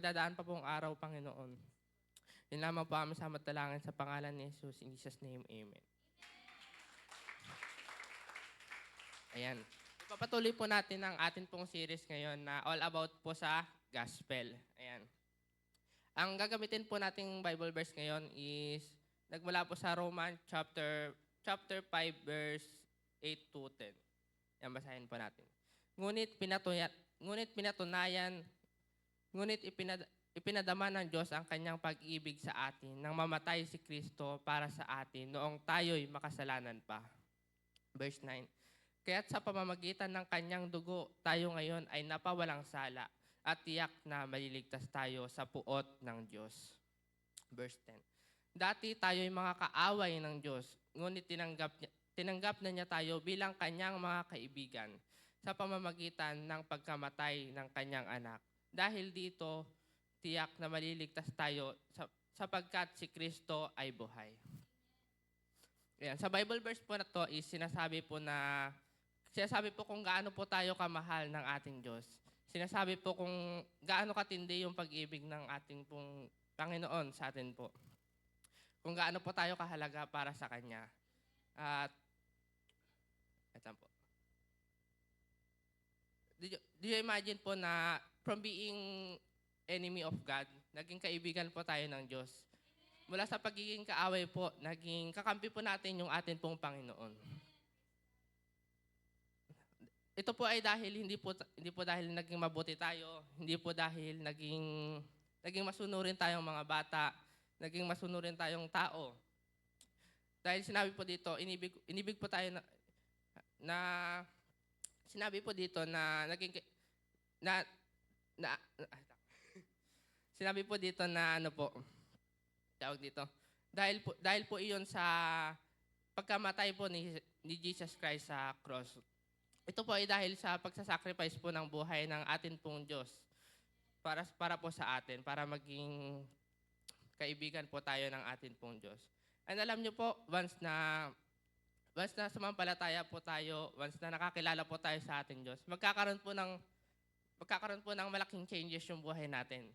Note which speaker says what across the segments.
Speaker 1: Dadaan pa pong araw, Panginoon. Yun lamang po aming samantalangin sa pangalan ni Jesus. In Jesus' name, Amen. Ayan. Ipapatuloy po natin ang atin pong series ngayon na all about po sa gospel. Ayan. Ang gagamitin po nating Bible verse ngayon is nagmula po sa Roman chapter 5 verse 8 to 10. Yan, basahin po natin. Ngunit ipinadama ng Diyos ang kanyang pag-ibig sa atin nang mamatay si Kristo para sa atin noong tayo'y makasalanan pa. Verse 9. Kaya't sa pamamagitan ng kanyang dugo, tayo ngayon ay napawalang sala at tiyak na maliligtas tayo sa puot ng Diyos. Verse 10. Dati tayo'y mga kaaway ng Diyos, ngunit tinanggap na niya tayo bilang kanyang mga kaibigan sa pamamagitan ng pagkamatay ng kanyang anak. Dahil dito, tiyak na maliligtas tayo sapagkat si Kristo ay buhay. Ayan, sa Bible verse po na to is sinasabi po kung gaano po tayo kamahal ng ating Diyos. Sinasabi po kung gaano katindi yung pag-ibig ng ating pong Panginoon sa atin po. Kung gaano po tayo kahalaga para sa Kanya. At, eto po. Do you imagine po na from being enemy of God, naging kaibigan po tayo ng Diyos. Mula sa pagiging kaaway po, naging kakampi po natin yung atin pong Panginoon. Ito po ay dahil hindi po dahil naging mabuti tayo, hindi po dahil naging masunurin tayong mga bata, naging masunurin tayong tao. Dahil sinabi po dito, inibig po tayo na sinabi po dito na naging sinabi po dito na ano po, tawag dito. Dahil po iyon sa pagkamatay po ni Jesus Christ sa cross. Ito po ay dahil sa pagsasacrifice po ng buhay ng atin pong Diyos para po sa atin, para maging kaibigan po tayo ng atin pong Diyos. And alam niyo po, once na sumampalataya po tayo, once na nakakilala po tayo sa ating Diyos, magkakaroon po ng malaking changes yung buhay natin.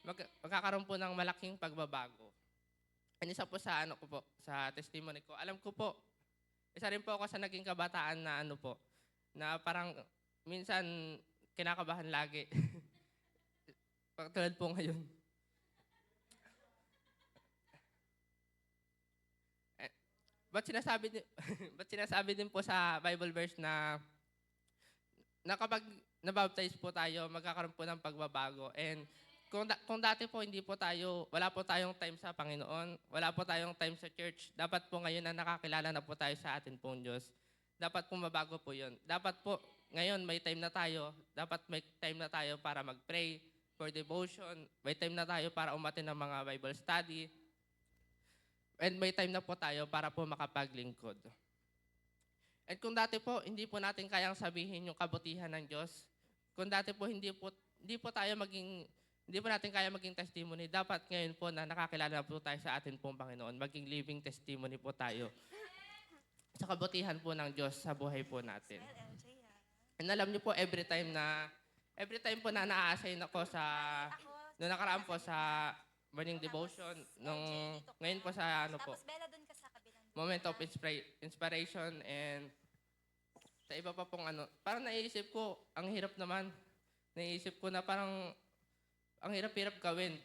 Speaker 1: Magkakaroon po ng malaking pagbabago. And isa po sa sa testimony ko, alam ko po, isa rin po ako sa naging kabataan na na parang minsan kinakabahan lagi. Tulad po ngayon. Ba't sinasabi din po sa Bible verse na kapag nabaptize po tayo, magkakaroon po ng pagbabago. And kung dati po wala po tayong time sa Panginoon, wala po tayong time sa church, dapat po ngayon na nakakilala na po tayo sa atin pong Diyos, dapat po mabago po yun. Dapat po ngayon may time na tayo, dapat may time na tayo para mag-pray for devotion, may time na tayo para umattend ng mga Bible study, and may time na po tayo para po makapaglingkod. And kung dati po, hindi po natin kayang sabihin yung kabutihan ng Diyos, kung dati po hindi po natin kaya maging testimony, dapat ngayon po na nakakilala po tayo sa atin pong Panginoon, maging living testimony po tayo sa kabutihan po ng Diyos sa buhay po natin. And alam niyo po, every time po na na-assign ako noong nakaraan po sa morning devotion, ngayon po sa moment of inspiration, and sa iba pa pong parang naisip ko, ang hirap naman. Naisip ko na parang ang hirap-hirap gawin.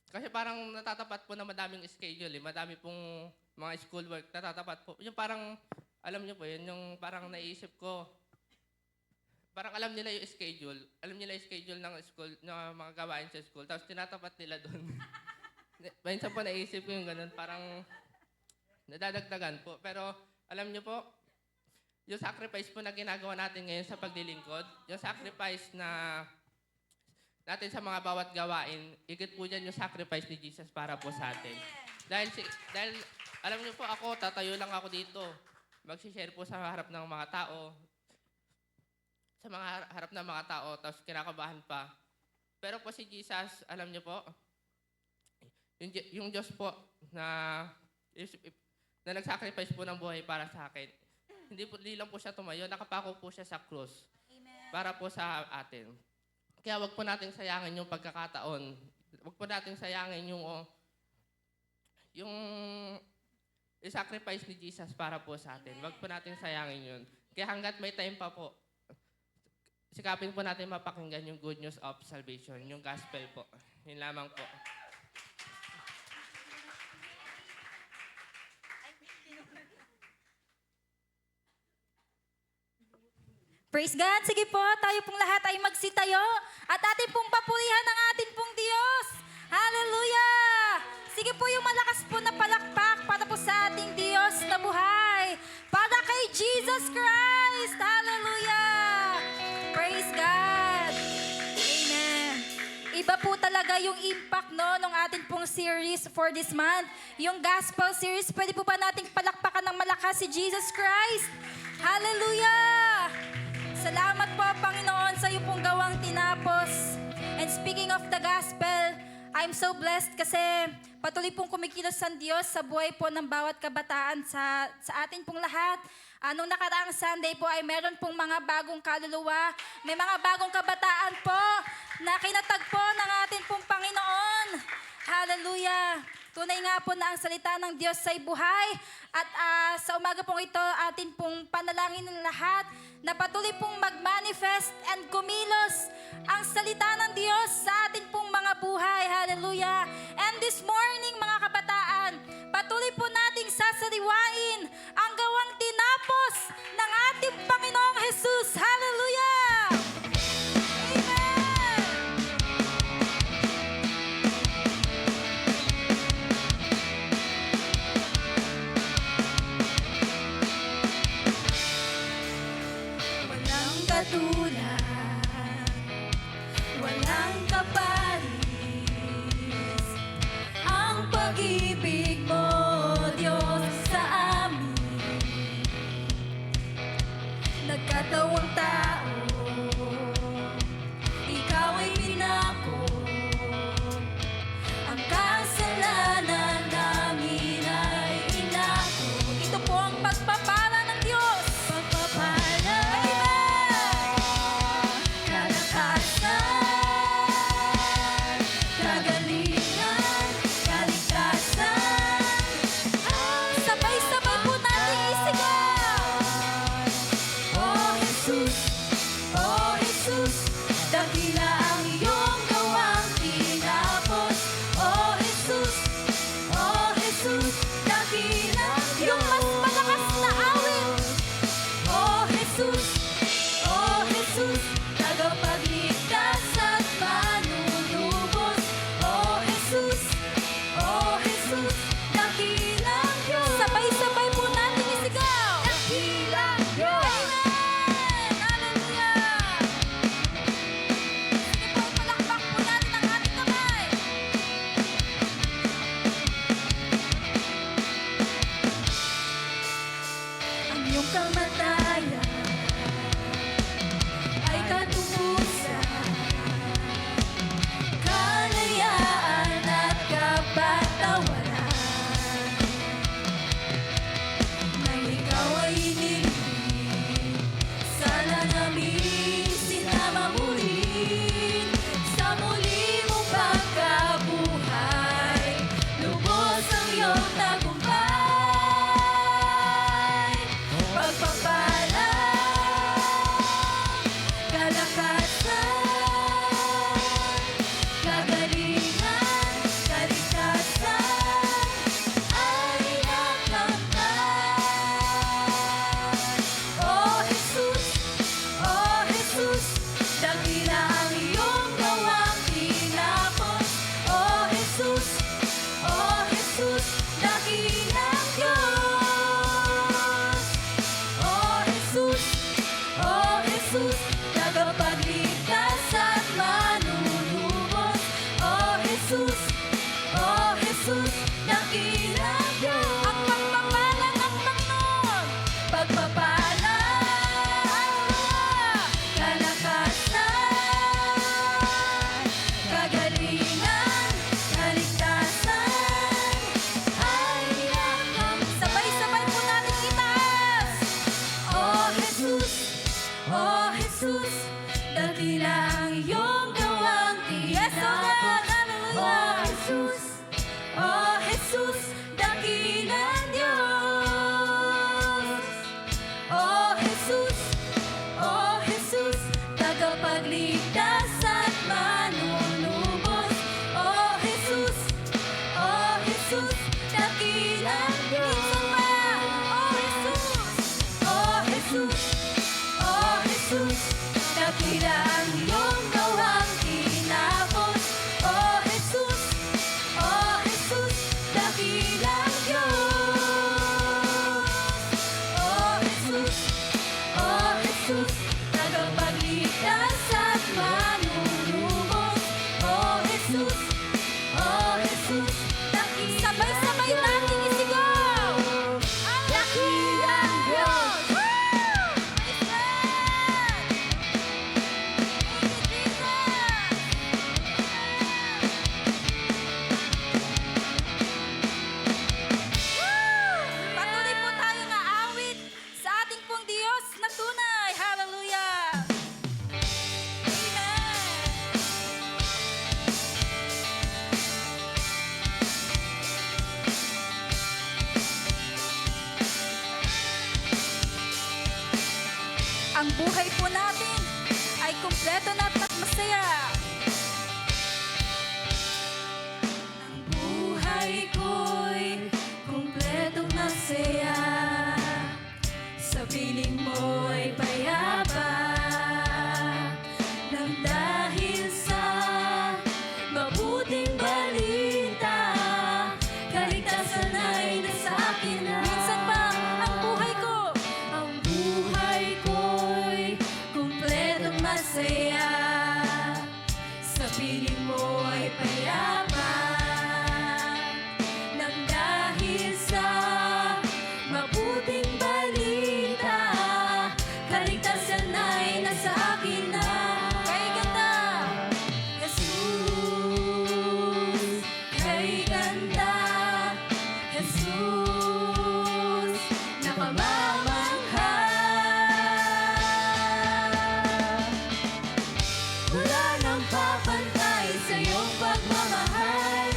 Speaker 1: Kasi parang natatapat po na madaming schedule, madami pong mga schoolwork, natatapat po. Yung parang, alam niyo po yun, yung parang naisip ko, parang alam nila yung schedule ng school, ng mga gawain sa school, tapos tinatapat nila doon. Minsan po naisip ko yung ganun, parang nadadagdagan po. Pero alam niyo po, yung sacrifice po na ginagawa natin ngayon sa paglilingkod, yung sacrifice na natin sa mga bawat gawain, ikit po dyan yung sacrifice ni Jesus para po sa atin. Dahil alam niyo po ako, tatayo lang ako dito. Magsishare po sa harap ng mga tao, tapos kinakabahan pa. Pero po si Jesus, alam niyo po, yung Diyos po na nag-sacrifice po ng buhay para sa akin, hindi lang po siya tumayo, nakapako po siya sa cross.
Speaker 2: Amen.
Speaker 1: Para po sa atin. Kaya wag po natin sayangin yung pagkakataon. Wag po natin sayangin yung i-sacrifice ni Jesus para po sa atin. Wag po natin sayangin yun. Kaya hanggat may time pa po, sikapin po natin mapakinggan yung good news of salvation, yung gospel po. Yun lamang po.
Speaker 2: Praise God! Sige po, tayo pong lahat ay magsitayo at atin pong papurihan ang atin pong Diyos. Hallelujah! Sige po yung malakas po na palakpak para po sa ating Diyos na buhay. Para kay Jesus Christ! Hallelujah! Praise God! Amen! Iba po talaga yung impact ng ating pong series for this month. Yung gospel series, pwede po ba nating palakpakan ng malakas si Jesus Christ? Hallelujah! Salamat po, Panginoon, sa iyo pong gawang tinapos. And speaking of the gospel, I'm so blessed kasi patuloy pong kumikilos ang Diyos sa buhay po ng bawat kabataan sa atin pong lahat. Nung nakaraang Sunday po ay meron pong mga bagong kaluluwa. May mga bagong kabataan po na kinatagpo ng atin pong Panginoon. Hallelujah! Tunay nga po na ang salita ng Diyos ay buhay. At sa umaga pong ito, atin pong panalangin ng lahat na patuloy pong mag-manifest and kumilos ang salita ng Diyos sa atin pong mga buhay. Hallelujah! And this morning, mga kabataan, patuloy po nating sasariwain ang gawang tinapos ng ating Panginoong Jesus. Hallelujah! Katulad, walang kaparis ang pag-ibig mo, Diyos, sa amin. Nagkatawang tao buhay po natin ay kumpleto na at masaya. Ang buhay ko'y kumpletong masaya, sa piling mo'y payapa, nang dahil sa mabuting balita, kaligtasan ay nasa akin na. Minsan pa, ang buhay ko'y kumpletong masaya, sa piling mo'y payapa, nang dahil sa mabuting balita, kaligtasan ay nasa akin na. Kay ganda, Jesus, kay ganda, Jesus, nakamamangha. Wala nang papantay sa iyong pagmamahal,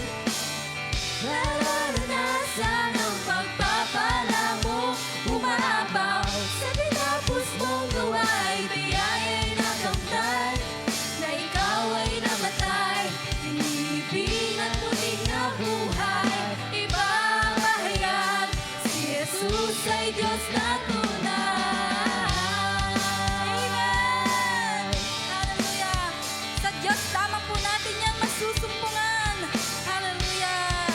Speaker 2: nararanasan ang pagpapala mo, umaapaw sa tinapos mong gawa'y biyaya'y nakamtan, na ikaw ay namatay, inilibing at muling nabuhay, ipapahayag si Jesus ay Diyos na tunay. Amen! Hallelujah! Sa Diyos lamang po natin yan masusumpungan. Hallelujah!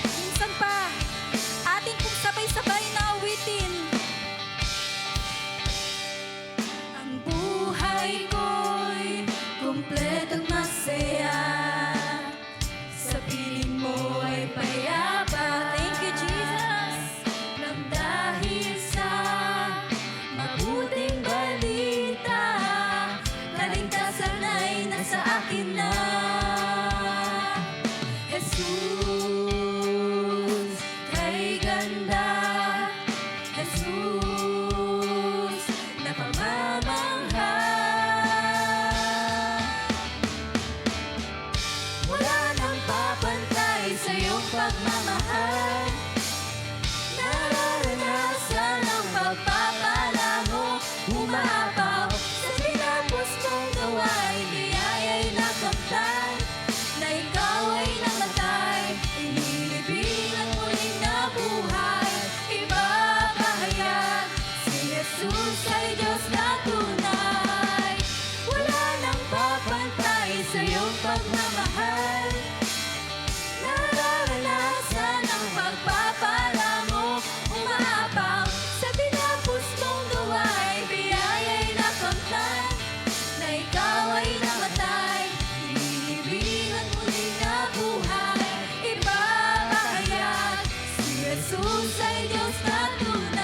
Speaker 2: Minsan pa, atin pong sabay-sabay na awitin. Ang buhay ko'y kumpletong masaya, sa piling mo'y payapa. Thank you, Jesus. Nang dahil sa mabuting balita, kaligtasan ay nasa akin na. Jesus, kay ganda, Jesus, nakamamangha. Wala nang papantay sa iyong pagmamahal, nararanasan ang pagpapala mo, umaapaw sa tinapos mong gawa'y biyaya'y nakamtan, na ikaw ay namatay, inilibing at muling nabuhay, ipapahayag si Jesus ay Diyos na tunay. Wala nang papantay sa iyong pagmamahal, nararanasan ang pagpapala mo, umaapaw sa tinapos mong gawa'y biyaya'y nakamtan, na ikaw ay namatay, inilibing at muling nabuhay, ipapahayag si Jesus ay Diyos na tunay.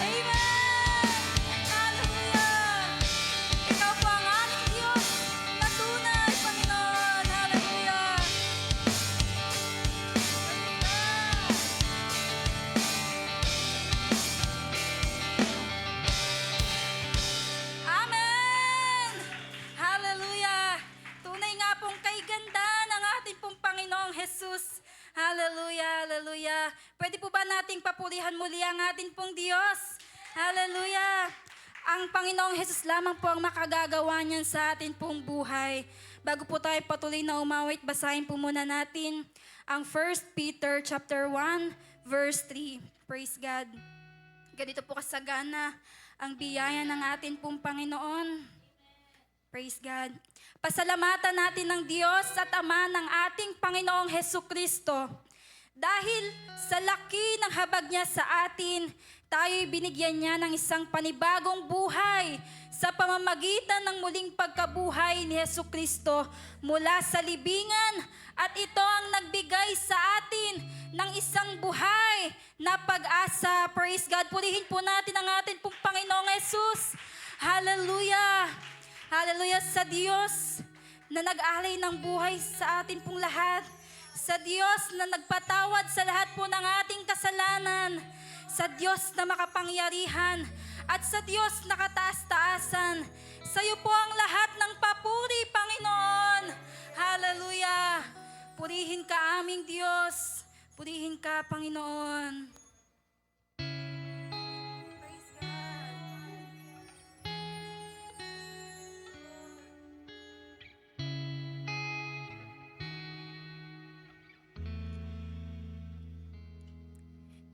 Speaker 2: Amen! Hallelujah! Ikaw po ang aming Diyos na tunay, Panginoon. Hallelujah! Amen! Hallelujah! Tunay nga pong kay ganda ng ating pong Panginoong Jesus. Hallelujah! Hallelujah! Pwede po ba nating papurihan muli ang ating pong Diyos? Hallelujah! Ang Panginoong Jesus lamang po ang makagagawa niyan sa atin pong buhay. Bago po tayo patuloy na umawit, basahin po muna natin ang 1 Peter chapter 1, verse 3. Praise God. Ganito po kasagana ang biyaya ng atin pong Panginoon. Praise God. Pasalamatan natin ng Diyos at Ama ng ating Panginoong Hesukristo. Dahil sa laki ng habag niya sa atin, tayo'y binigyan niya ng isang panibagong buhay sa pamamagitan ng muling pagkabuhay ni Hesukristo mula sa libingan, at ito ang nagbigay sa atin ng isang buhay na pag-asa. Praise God. Purihin po natin ang atin pong Panginoong Jesus. Hallelujah. Hallelujah sa Diyos na nag-alay ng buhay sa atin pong lahat. Sa Diyos na nagpatawad sa lahat po ng ating kasalanan. Sa Diyos na makapangyarihan. At sa Diyos na kataas-taasan. Sa iyo po ang lahat ng papuri, Panginoon. Hallelujah. Purihin ka aming Diyos. Purihin ka, Panginoon. Praise God.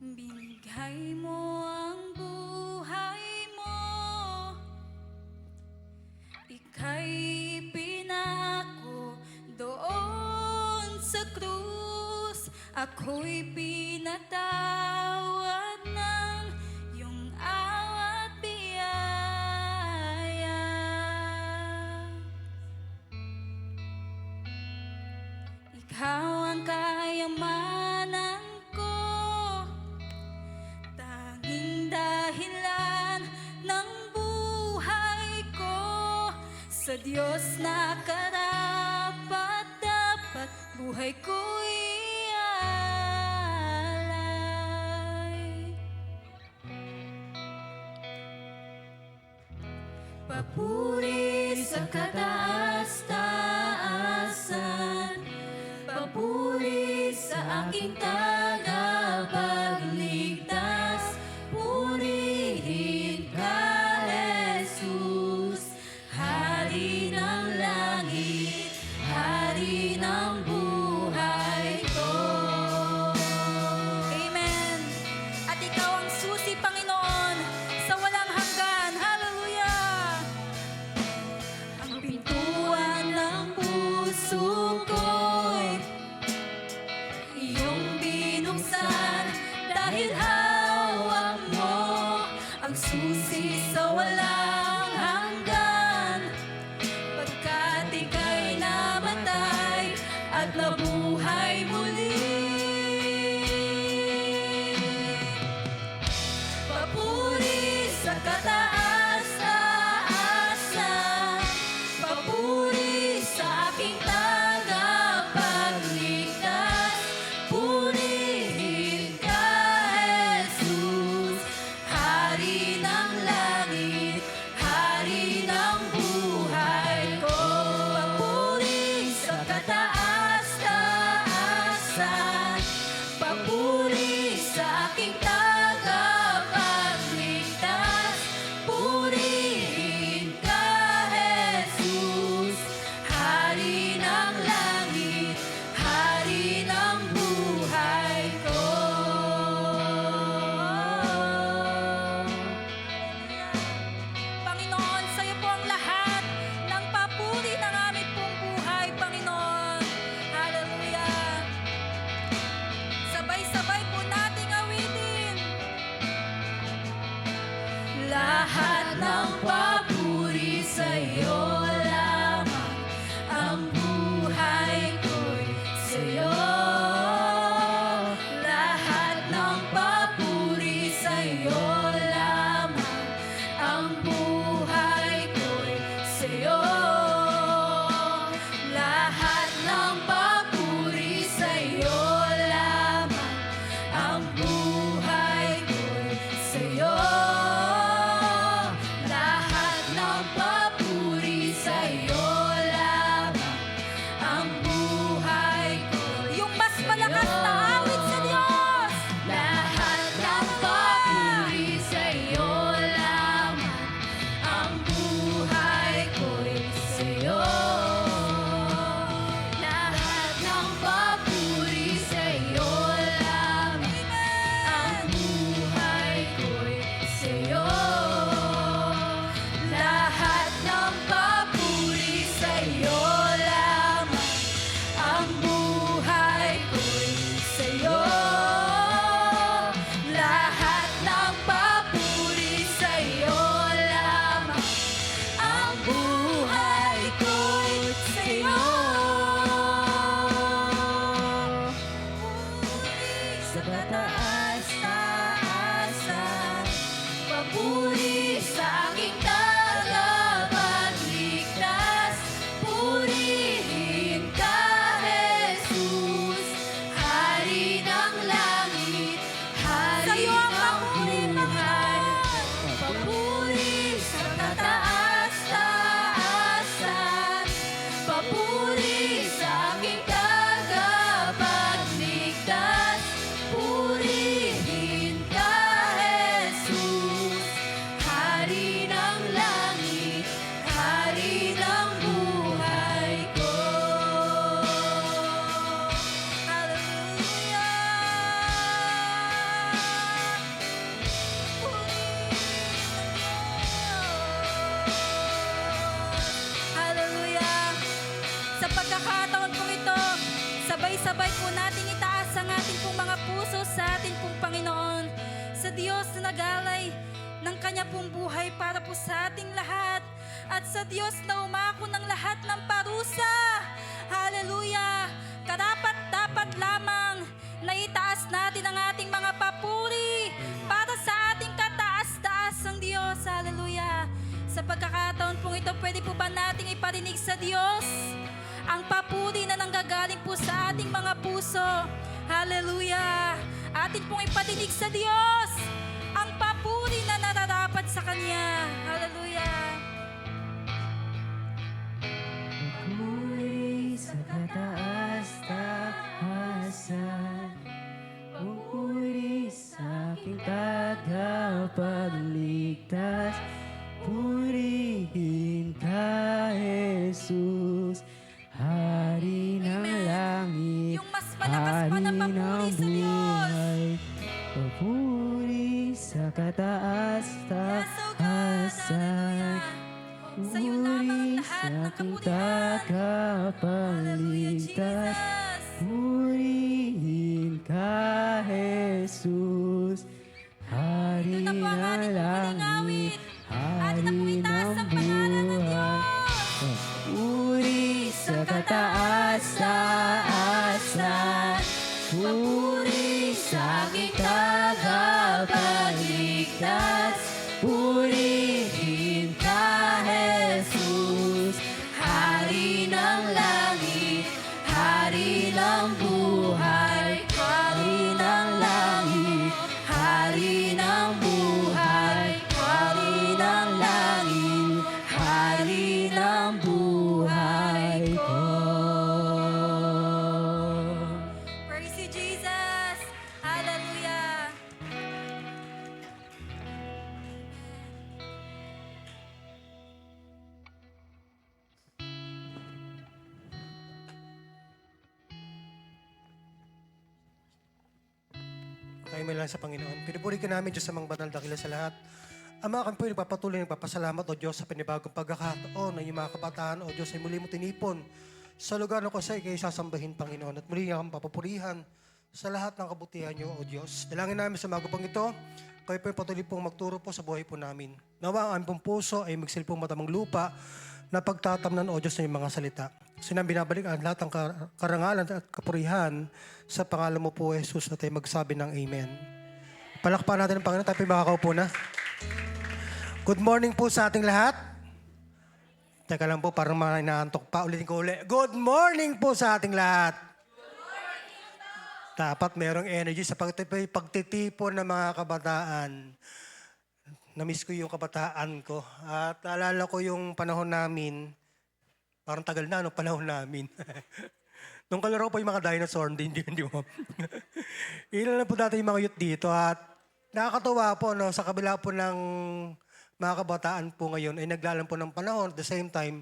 Speaker 2: Binigay mo ang buhay mo, ika'y pinako doon sa krus. Ako'y pinatawad ng iyong awat biyaya. Ikaw ang kayamanan ko, tanging dahilan ng buhay ko. Sa Diyos na karapat-dapat, buhay ko'y ialay. Papuri sa kataas-taasan, papuri sa aking tagapagligtas. Purihin ka, Jesus, Hari ng langit, Hari ng buhay ko. Amen. At ikaw ang susi, Panginoon, sa walang hanggan. Hallelujah. Ang pintuan ng puso ko'y iyong binuksan, dahil hawak mo ang susi sa walang hanggan. Pagkat ika'y namatay at nabuhay muli. Papuri sa kataas-taasan, papuri sa aking tagapagligtas. Purihin ka, Jesus, Hari ng langit, Hari ng buhay ko. Papuri sa kataas-taasan, papuri sa aking tagapagligtas. Purihin ka, Jesus, Hari ng langit, Hari ng buhay ko. Panginoon, sa iyo po ang lahat ng papuri ng aming pong buhay, Panginoon. Hallelujah. Sabay-sabay po nating awitin. Lahat ng papuri sa iyo lamang, ang buhay ko'y sa iyo. Lahat ng papuri sa iyo lamang, ang buhay ko'y sa iyo. Lahat ng papuri sa iyo lamang, ang buhay ko'y sa iyo. Lahat ng papuri sa pagkakataon po ito, sabay-sabay po nating itaas ang ating pong mga puso sa ating pong Panginoon. Sa Diyos na nagalay ng Kanya pong buhay para po sa ating lahat. At sa Diyos na umako ng lahat ng parusa. Hallelujah! Karapat-dapat lamang na itaas natin ang ating mga papuri para sa ating kataas-taasang Diyos. Hallelujah! Sa pagkakataon pong ito, pwede po ba nating iparinig sa Diyos ang papuri na nanggagaling po sa ating mga puso? Hallelujah! Atin pong iparinig sa Diyos ang papuri na nararapat sa Kanya. Hallelujah!
Speaker 3: Puri sa kataas-taasan, puri sa aking tagapagligtas, purihin ka, Jesus, Hari ng langit,
Speaker 2: Yung mas malakas pa na papuri sa Diyos.
Speaker 3: Papuri sa kataas-taasan,
Speaker 2: Yes, oh God. Hallelujah. Sa'yo lamang ang lahat ng kapurihan. Hallelujah,
Speaker 3: Tagapagligtas,
Speaker 2: Jesus.
Speaker 3: purihin ka, Jesus, Hari
Speaker 2: Ito na po ang
Speaker 3: ng
Speaker 2: ating huling awit.
Speaker 3: langit,
Speaker 2: Atin na po
Speaker 3: Hari
Speaker 2: itaas
Speaker 3: ng
Speaker 2: ang pangalan ng
Speaker 3: buhay.
Speaker 2: Diyos.
Speaker 3: Puri sa kataas-taasan, puri sa aking tagapagligtas, purihin ka, Jesus, Hari ng langit, Hari ng buhay, Hari ng langit, Hari ng buhay, Hari ng langit, Hari ng buhay ko.
Speaker 2: Praise you, Jesus. Hallelujah.
Speaker 4: Tayo may lang sa Panginoon. Pinupuri ka namin, Diyos, sa mga banal dakila sa lahat. Ama, kami po ay nagpapatuloy nagpapasalamat, O Diyos, sa panibagong pagkakataon na yung mga kabataan, O Diyos, ay muli mo tinipon sa lugar na kusay kayo sasambahin, Panginoon. At muli nga kang papupurihan sa lahat ng kabutihan niyo, O Diyos. Dalangin namin sa magupang ito, kayo po ay patuloy pong magturo po sa buhay po namin. Nawa ang aming pong puso ay magsilpong matamang lupa na pagtatamnan, O Diyos, ng iyong mga salita. Sinang binabalik ang lahat ng karangalan at kapurihan sa pangalan mo po, Jesus, na tayo magsabi ng Amen. Palakpakan natin ang Panginoon, tayo po makakaupo na. Good morning po sa ating lahat. Teka lang po, parang mga inaantok pa. Ulitin ko ulit. Good morning po sa ating lahat. Dapat merong energy sa pagtitipon ng mga kabataan. Namiss ko yung kabataan ko. At alala ko yung panahon namin. Parang tagal na, no? Panahon namin. Nung kalaro po yung mga dinosaur, hindi mo. Ilan na po dati yung mga youth dito. At nakakatuwa po, no? Sa kabila po ng mga kabataan po ngayon ay naglalaan po ng panahon. At the same time,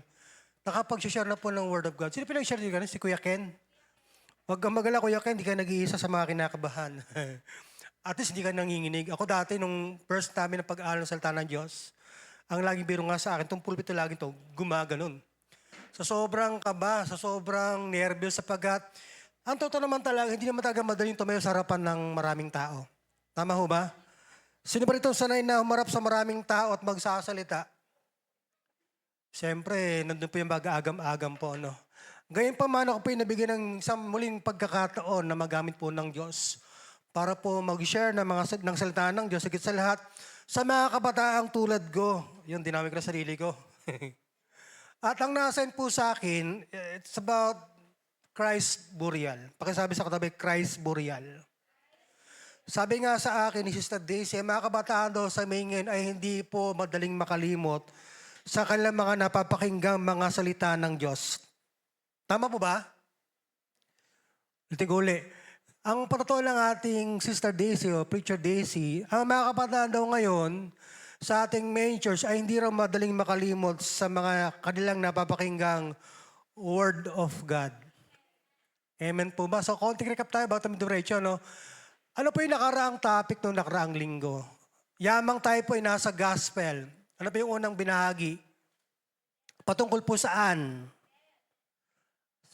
Speaker 4: nakapag-share na po ng Word of God. Sino pinag-share dito? Si Kuya Ken? Huwag kang magala, Kuya Ken, hindi ka nag-iisa sa mga kinakabahan. At least hindi ka nanginginig. Ako dati, nung first namin na pag-aaral ng salita ng Diyos, ang laging biro nga sa akin, itong pulpito laging to, gumaganon. Sa sobrang kaba, sa sobrang nervyos sapagkat, ang totoo naman talaga, hindi naman talaga madaling tumayo sa harapan ng maraming tao. Tama ho ba? Sino ba rito sanay na humarap sa maraming tao at magsasalita? Siyempre, nandun po yung mag-aagam-agam po, no? Gayon pa man ako po yung nabigyan ng isang muling pagkakataon na magamit po ng Diyos para po mag-share ng salita ng Diyos, higit sa lahat, sa mga kabataang tulad ko. Yung dinamik na sarili ko. At ang nasa-send po sa akin, it's about Christ burial. Pakisabi sa katabi, Christ burial. Sabi nga sa akin ni Sister Daisy, mga kabataan daw sa Mingin ay hindi po madaling makalimot sa kanilang mga napapakinggang mga salita ng Diyos. Tama po ba? Litiguli. Ang patotoo lang ating Sister Daisy o Preacher Daisy, ang mga kabataan daw ngayon sa ating main church ay hindi raw madaling makalimot sa mga kanilang napapakinggang Word of God. Amen po ba? So, konting recap tayo about the duration, no? Ano po yung nakaraang topic nung nakaraang linggo? Yamang tayo po ay nasa gospel. Ano po yung unang binahagi? Patungkol po saan?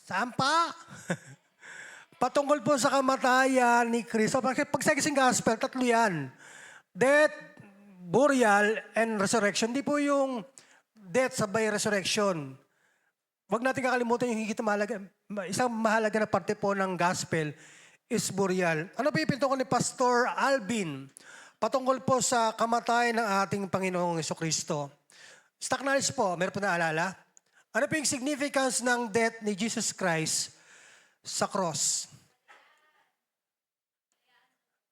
Speaker 4: Saan pa? Patungkol po sa kamatayan ni Kristo. Pag sa gising gospel, tatlo yan. Death, burial, and resurrection. Hindi po yung death sabay resurrection. Huwag natin kakalimutan yung higit na mahalaga. Isang mahalaga na parte po ng gospel is burial. Ano po yung pinto ni Pastor Alvin? Patungkol po sa kamatayan ng ating Panginoong Jesucristo. Stock knowledge po, meron po naalala? Ano po yung significance ng death ni Jesus Christ sa cross?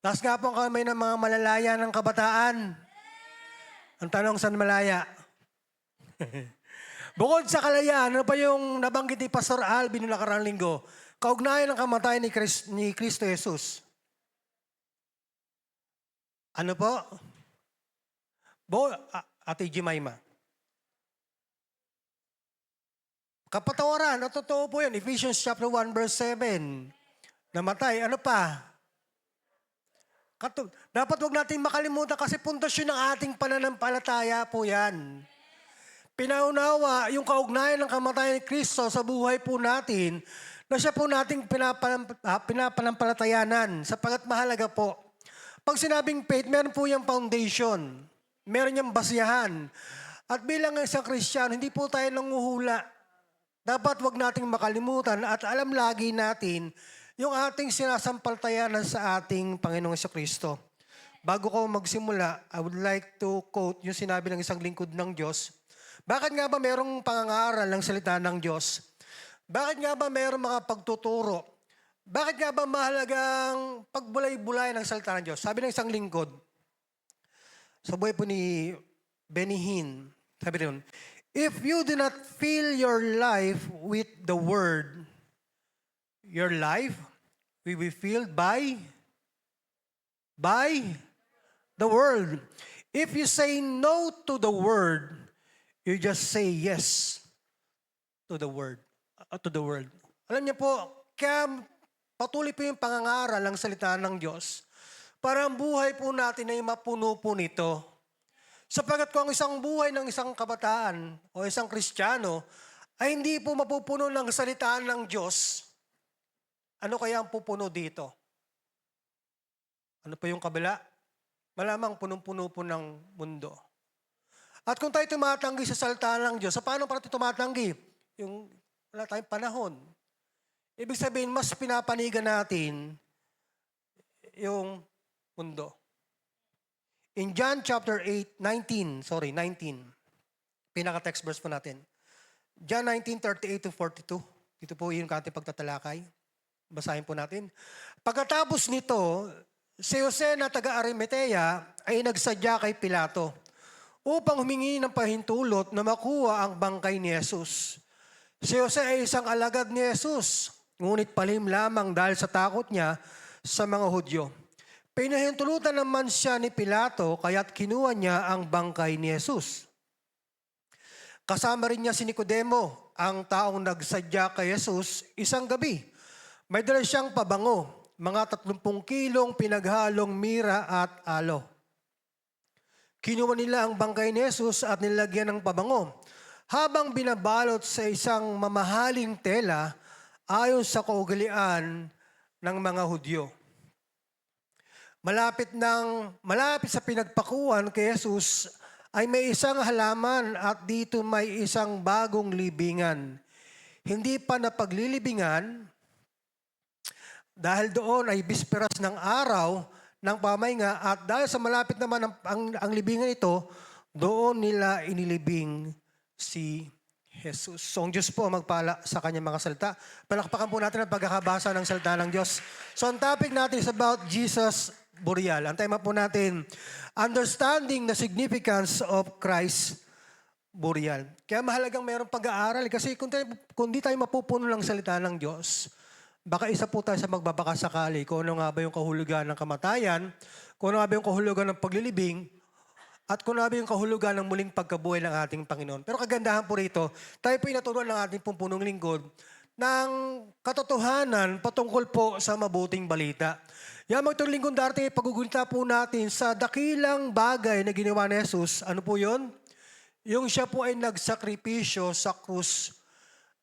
Speaker 4: Taas nga po ang kamay ng mga malalaya ng kabataan. Ang tanong, saan malaya? Bukod sa kalayaan, ano pa yung nabanggit ni Pastor Alvin noong nakaraang linggo? Kaugnayan ng kamatayan ni Kristo Jesus. Ano po? Ate Jemima. Kapatawaran, at totoo po yan. Ephesians chapter 1 verse 7. Namatay. Ano pa? Dapat wag natin makalimutan kasi pundasyon ng ating pananampalataya po yan. Pinaunawa yung kaugnayan ng kamatayan ni Kristo sa buhay po natin na siya po nating pinapanampalatayanan sapagat mahalaga po. Pag sinabing faith, meron po yung foundation. Meron yung basiyahan. At bilang isang Kristiyano, hindi po tayo nanguhula. Dapat wag nating makalimutan at alam lagi natin yung ating sinasampalatayanan sa ating Panginoong Jesucristo. Bago ko magsimula, I would like to quote yung sinabi ng isang lingkod ng Diyos. Bakit nga ba mayroong pangangaral ng salita ng Diyos? Bakit nga ba mayroong mga pagtuturo? Bakit nga ba mahalagang pagbulay-bulay ng salita ng Diyos? Sabi ng isang lingkod, sa buhay po ni Benny Hinn, sabi rin, if you do not fill your life with the Word, your life will be filled by the world. If you say no to the word, you just say yes to the word. Alam niyo po, kaya patuloy po yung pangangaral ng salita ng Diyos para ang buhay po natin ay mapuno po nito. Sapagat kung ang isang buhay ng isang kabataan o isang Kristiyano ay hindi po mapupuno ng salita ng Diyos, ano kaya ang pupuno dito? Ano pa yung kabila? Malamang punong-puno po ng mundo. At kung tayo tumatanggi sa salita ng Diyos, sa paano para tayo tumatanggi? Yung wala tayong panahon. Ibig sabihin, mas pinapanigan natin yung mundo. In John chapter 19, pinaka-text verse po natin. John 19:38-42. Ito po yung ating pagtatalakay. Basahin po natin. Pagkatapos nito, si Jose na taga-Arimatea ay nagsadya kay Pilato upang humingi ng pahintulot na makuha ang bangkay ni Jesus. Si Jose ay isang alagad ni Jesus, ngunit palim lamang dahil sa takot niya sa mga Hudyo. Pinahintulutan naman siya ni Pilato kaya't kinuha niya ang bangkay ni Jesus. Kasama rin niya si Nicodemo, ang taong nagsadya kay Jesus isang gabi. May dala siyang pabango, mga 30 kilong pinaghalong mira at alo. Kinuha nila ang bangkay ni Jesus at nilagyan ng pabango, habang binabalot sa isang mamahaling tela ayon sa kaugalian ng mga Hudyo. Malapit sa pinagpakuan kay Jesus ay may isang halaman at dito may isang bagong libingan. Hindi pa napaglilibingan, dahil doon ay bisperas ng araw ng pamahinga at dahil sa malapit naman ang libingan ito, doon nila inilibing si Jesus. So ang Diyos po magpala sa kanyang mga salita. Palakpakan po natin ang pagkakabasa ng salita ng Diyos. So ang topic natin is about Jesus burial. Ang tema po natin, understanding the significance of Christ's burial. Kaya mahalagang mayroong pag-aaral kasi kung di tayo mapupuno ng salita ng Diyos, baka isa po tayo sa magbabakasakali kung ano nga ba yung kahulugan ng kamatayan, kung ano nga ba yung kahulugan ng paglilibing, at kung ano nga ba yung kahulugan ng muling pagkabuhay ng ating Panginoon. Pero kagandahan po rito, tayo po inaturuan ng ating punong lingkod ng katotohanan patungkol po sa mabuting balita. Yan mga itong lingkod dati, pagugulita po natin sa dakilang bagay na ginawa ni Jesus. Ano po yun? Yung siya po ay nagsakripisyo sa krus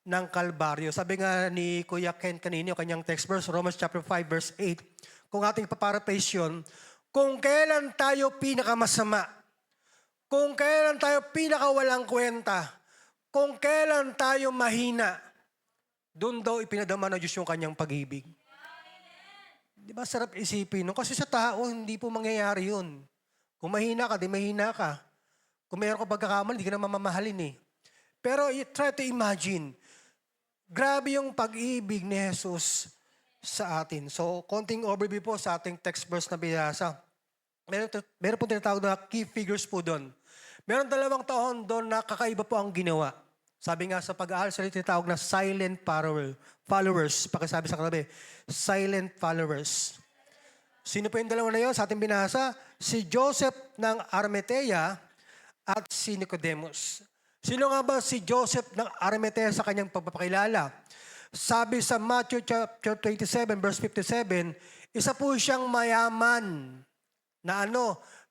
Speaker 4: ng Kalbaryo. Sabi nga ni Kuya Ken kanino, kanyang text verse, Romans chapter 5 verse 8. Kung ating paparaphrase yun, kung kailan tayo pinakamasama, kung kailan tayo pinakawalang kwenta, kung kailan tayo mahina, doon daw ipinadama ng Diyos yung kanyang pag-ibig. Di ba sarap isipin? No? Kasi sa tao, hindi po mangyayari yun. Kung mahina ka, di mahina ka. Kung mayroon ka pagkakamali, di ka na mamamahalin eh. Pero you try to imagine, grabe yung pag-ibig ni Jesus sa atin. So, konting overview po sa ating text verse na binasa. Meron po tinatawag na key figures po doon. Meron 2 taon doon na kakaiba po ang ginawa. Sabi nga sa pag-aaral, sa tinatawag na silent followers. Pakisabi sa katabi, silent followers. Sino po yung 2 na yun sa ating binasa? Si Joseph ng Arimathea at si Nicodemus. Sino nga ba si Joseph ng Arimathea sa kanyang pagpapakilala? Sabi sa Matthew chapter 27 verse 57, isa po siyang mayaman na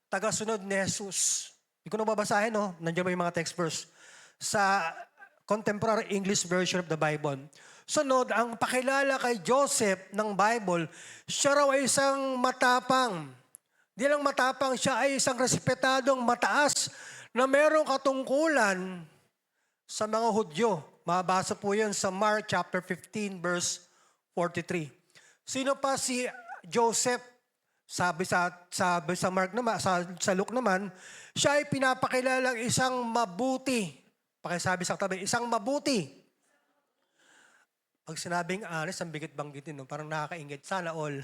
Speaker 4: tagasunod ni Jesus. Hindi ko na babasahin, no? Nandiyan ba yung mga text verse? Sa Contemporary English Version of the Bible. Sunod, ang pakilala kay Joseph ng Bible, siya raw ay isang matapang. Di lang matapang, siya ay isang respetadong mataas na merong katungkulan sa mga Hudyo. Mabasa po yan sa Mark chapter 15 verse 43. Sino pa si Joseph? Sabi sa Mark naman, sa Luke naman, siya ay pinapakilalang isang mabuti. Pakisabi sa katabi, isang mabuti. Pag sinabing honest, ang bigit-banggitin, no? Parang nakakaingit. Sana all.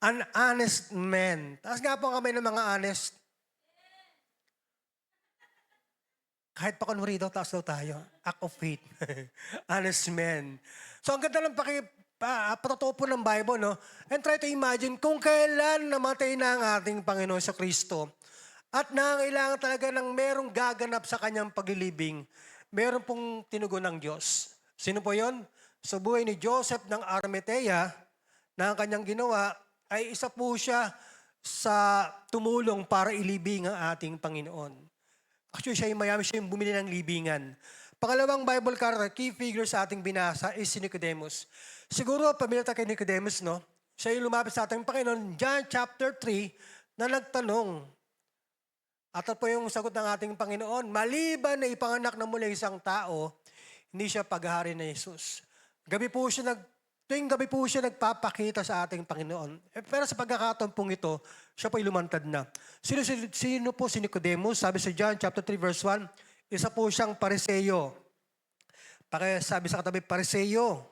Speaker 4: An honest man. Taas nga po ang kamay ng mga honest. Kahit pa kunwari daw, taas daw tayo. Act of faith. Honest man. So ang ganda ng patotoo po ng Bible, no? And try to imagine kung kailan namatay na ang ating Panginoon sa Kristo at nangailangan talaga ng merong gaganap sa kanyang paglilibing, meron pong tinugon ng Diyos. Sino po yon? Sa buhay ni Joseph ng Arimathea, na ang kanyang ginawa ay isa po siya sa tumulong para ilibing ang ating Panginoon. Actually, siya yung mayami, siya yung bumili ng libingan. Pangalawang Bible character, key figure sa ating binasa is si Nicodemus. Siguro, pamilya tayo kay Nicodemus, no? Siya yung lumapit sa ating Panginoon, John chapter 3, na nagtanong. At po yung sagot ng ating Panginoon, maliban na ipanganak na muli isang tao, hindi siya paghahari na Jesus. Tuwing gabi po siya nagpapakita sa ating Panginoon. Pero sa pagkakataon pong ito, siya po lumantad na. Sino po si Nicodemus? Sabi sa John chapter 3 verse 1, isa po siyang Pariseo. Sabi sa katabi, Pariseo.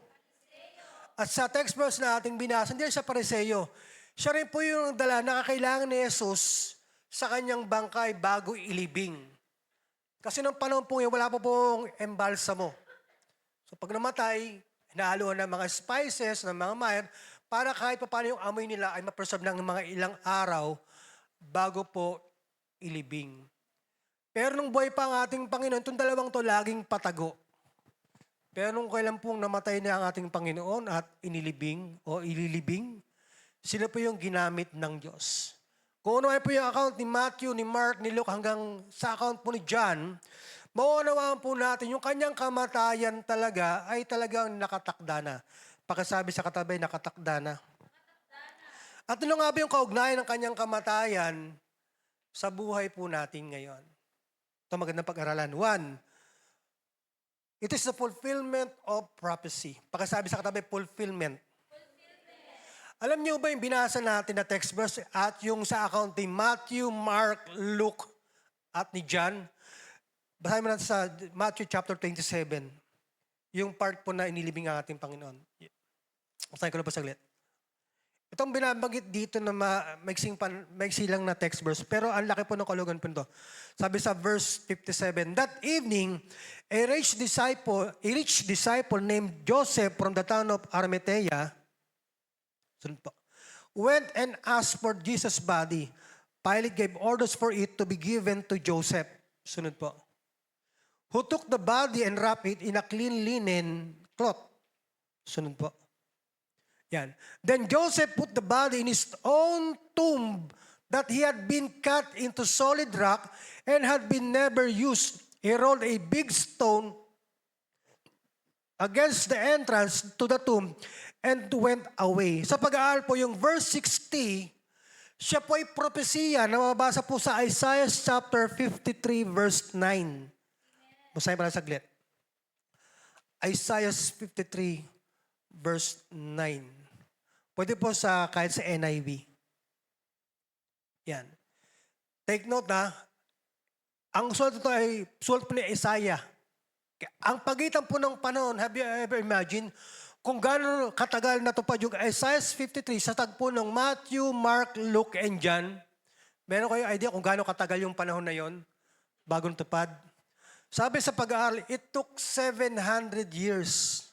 Speaker 4: At sa text verse na ating binasa, hindi siya Pariseo. Siya rin po yung dala na kakailangan ni Jesus sa kanyang bangkay bago ilibing. Kasi nung panahon po yun, wala po pong embalsamo. So pag namatay, hinahaluan ng mga spices, ng mga mire, para kahit pa paano yung amoy nila ay ma-preserve ng mga ilang araw bago po ilibing. Pero nung buhay pa ang ating Panginoon, itong 2 to laging patago. Pero nung kailan pong namatay na ang ating Panginoon at inilibing o ililibing, sila po yung ginamit ng Diyos. Kung ano ay po yung account ni Matthew, ni Mark, ni Luke, hanggang sa account po ni John, mauunawaan po natin yung kanyang kamatayan talaga ay talagang nakatakda na. Pakisabi sa katabi, nakatakda na. At ano nga ba yung kaugnayan ng kanyang kamatayan sa buhay po natin ngayon? Ito magandang pag-aralan. 1, it is the fulfillment of prophecy. Pakisabi sa katabi, fulfillment. Alam niyo ba yung binasa natin na text verse at yung sa account ni Matthew, Mark, Luke, at ni John? Basahin mo natin sa Matthew chapter 27. Yung part po na inilibing ang ating Panginoon. Basahin ko na po saglit. Itong binabanggit dito na maiksi lang na text verse, pero ang laki po ng kalugan po ito. Sabi sa verse 57, that evening, a rich disciple named Joseph from the town of Arimathea, went and asked for Jesus' body. Pilate gave orders for it to be given to Joseph. Sunod po. Who took the body and wrapped it in a clean linen cloth. Sunod po. Yan. Then Joseph put the body in his own tomb that he had been cut into solid rock and had been never used. He rolled a big stone against the entrance to the tomb and went away. Sa pag-aaral po, yung verse 60, siya po ay propesiya na mababasa po sa Isaiah chapter 53 verse 9. Basahin pa lang saglit. Isaiah 53 verse 9. Pwede po sa kahit sa NIV. Yan. Take note na, ang sulat ito ay sulat po ni Isaiah. Ang pagitan po ng panahon, have you ever imagined kung gaano katagal natupad yung Isaiah 53 sa tagpo ng Matthew, Mark, Luke, and John? Meron kayo idea kung gaano katagal yung panahon na yon bago natupad? Sabi sa pag-aaral, it took 700 years.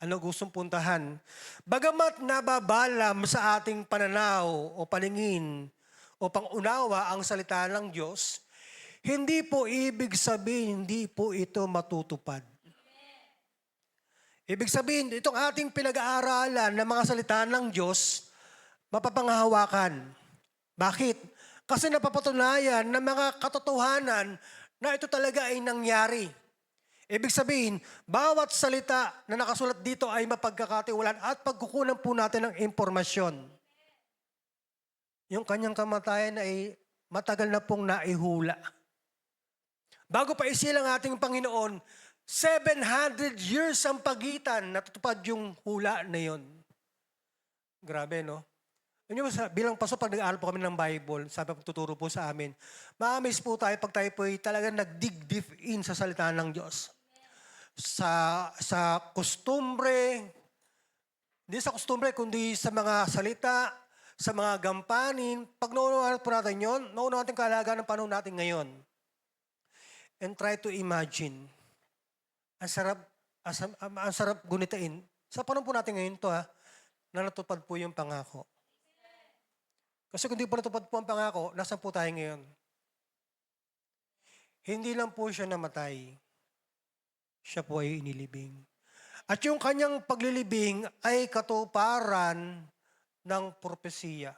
Speaker 4: Ano gustong puntahan? Bagamat nababalam sa ating pananaw o paningin o pangunawa ang salita ng Diyos, hindi po ibig sabihin, hindi po ito matutupad. Ibig sabihin, itong ating pinag-aaralan ng mga salita ng Diyos, mapapanghahawakan. Bakit? Kasi napapatunayan ng mga katotohanan na ito talaga ay nangyari. Ibig sabihin, bawat salita na nakasulat dito ay mapagkakatiwalaan at pagkukunan po natin ng impormasyon. Yung kanyang kamatayan ay matagal na pong naihula. Bago pa isilang ating Panginoon, 700 years ang pagitan natutupad yung hula na yon. Grabe, no? Ano bilang paso, pag nag-aaral po kami ng Bible, sabi po tuturo po sa amin, ma-amaze po tayo pag tayo po ay talagang nag-dig deep in sa salita ng Diyos. Sa kustumbre, hindi sa kustumbre, kundi sa mga salita, sa mga gampanin. Pag nauunawaan po natin yun, nauunawaan natin kahalagaan ng panahon natin ngayon. And try to imagine. Ang sarap gunitain. Sa panahon po natin ngayon to na natupad po yung pangako. Kasi kung di po natupad po ang pangako, nasan po tayo ngayon? Hindi lang po siya namatay. Siya po ay inilibing. At yung kanyang paglilibing ay katuparan ng propesiya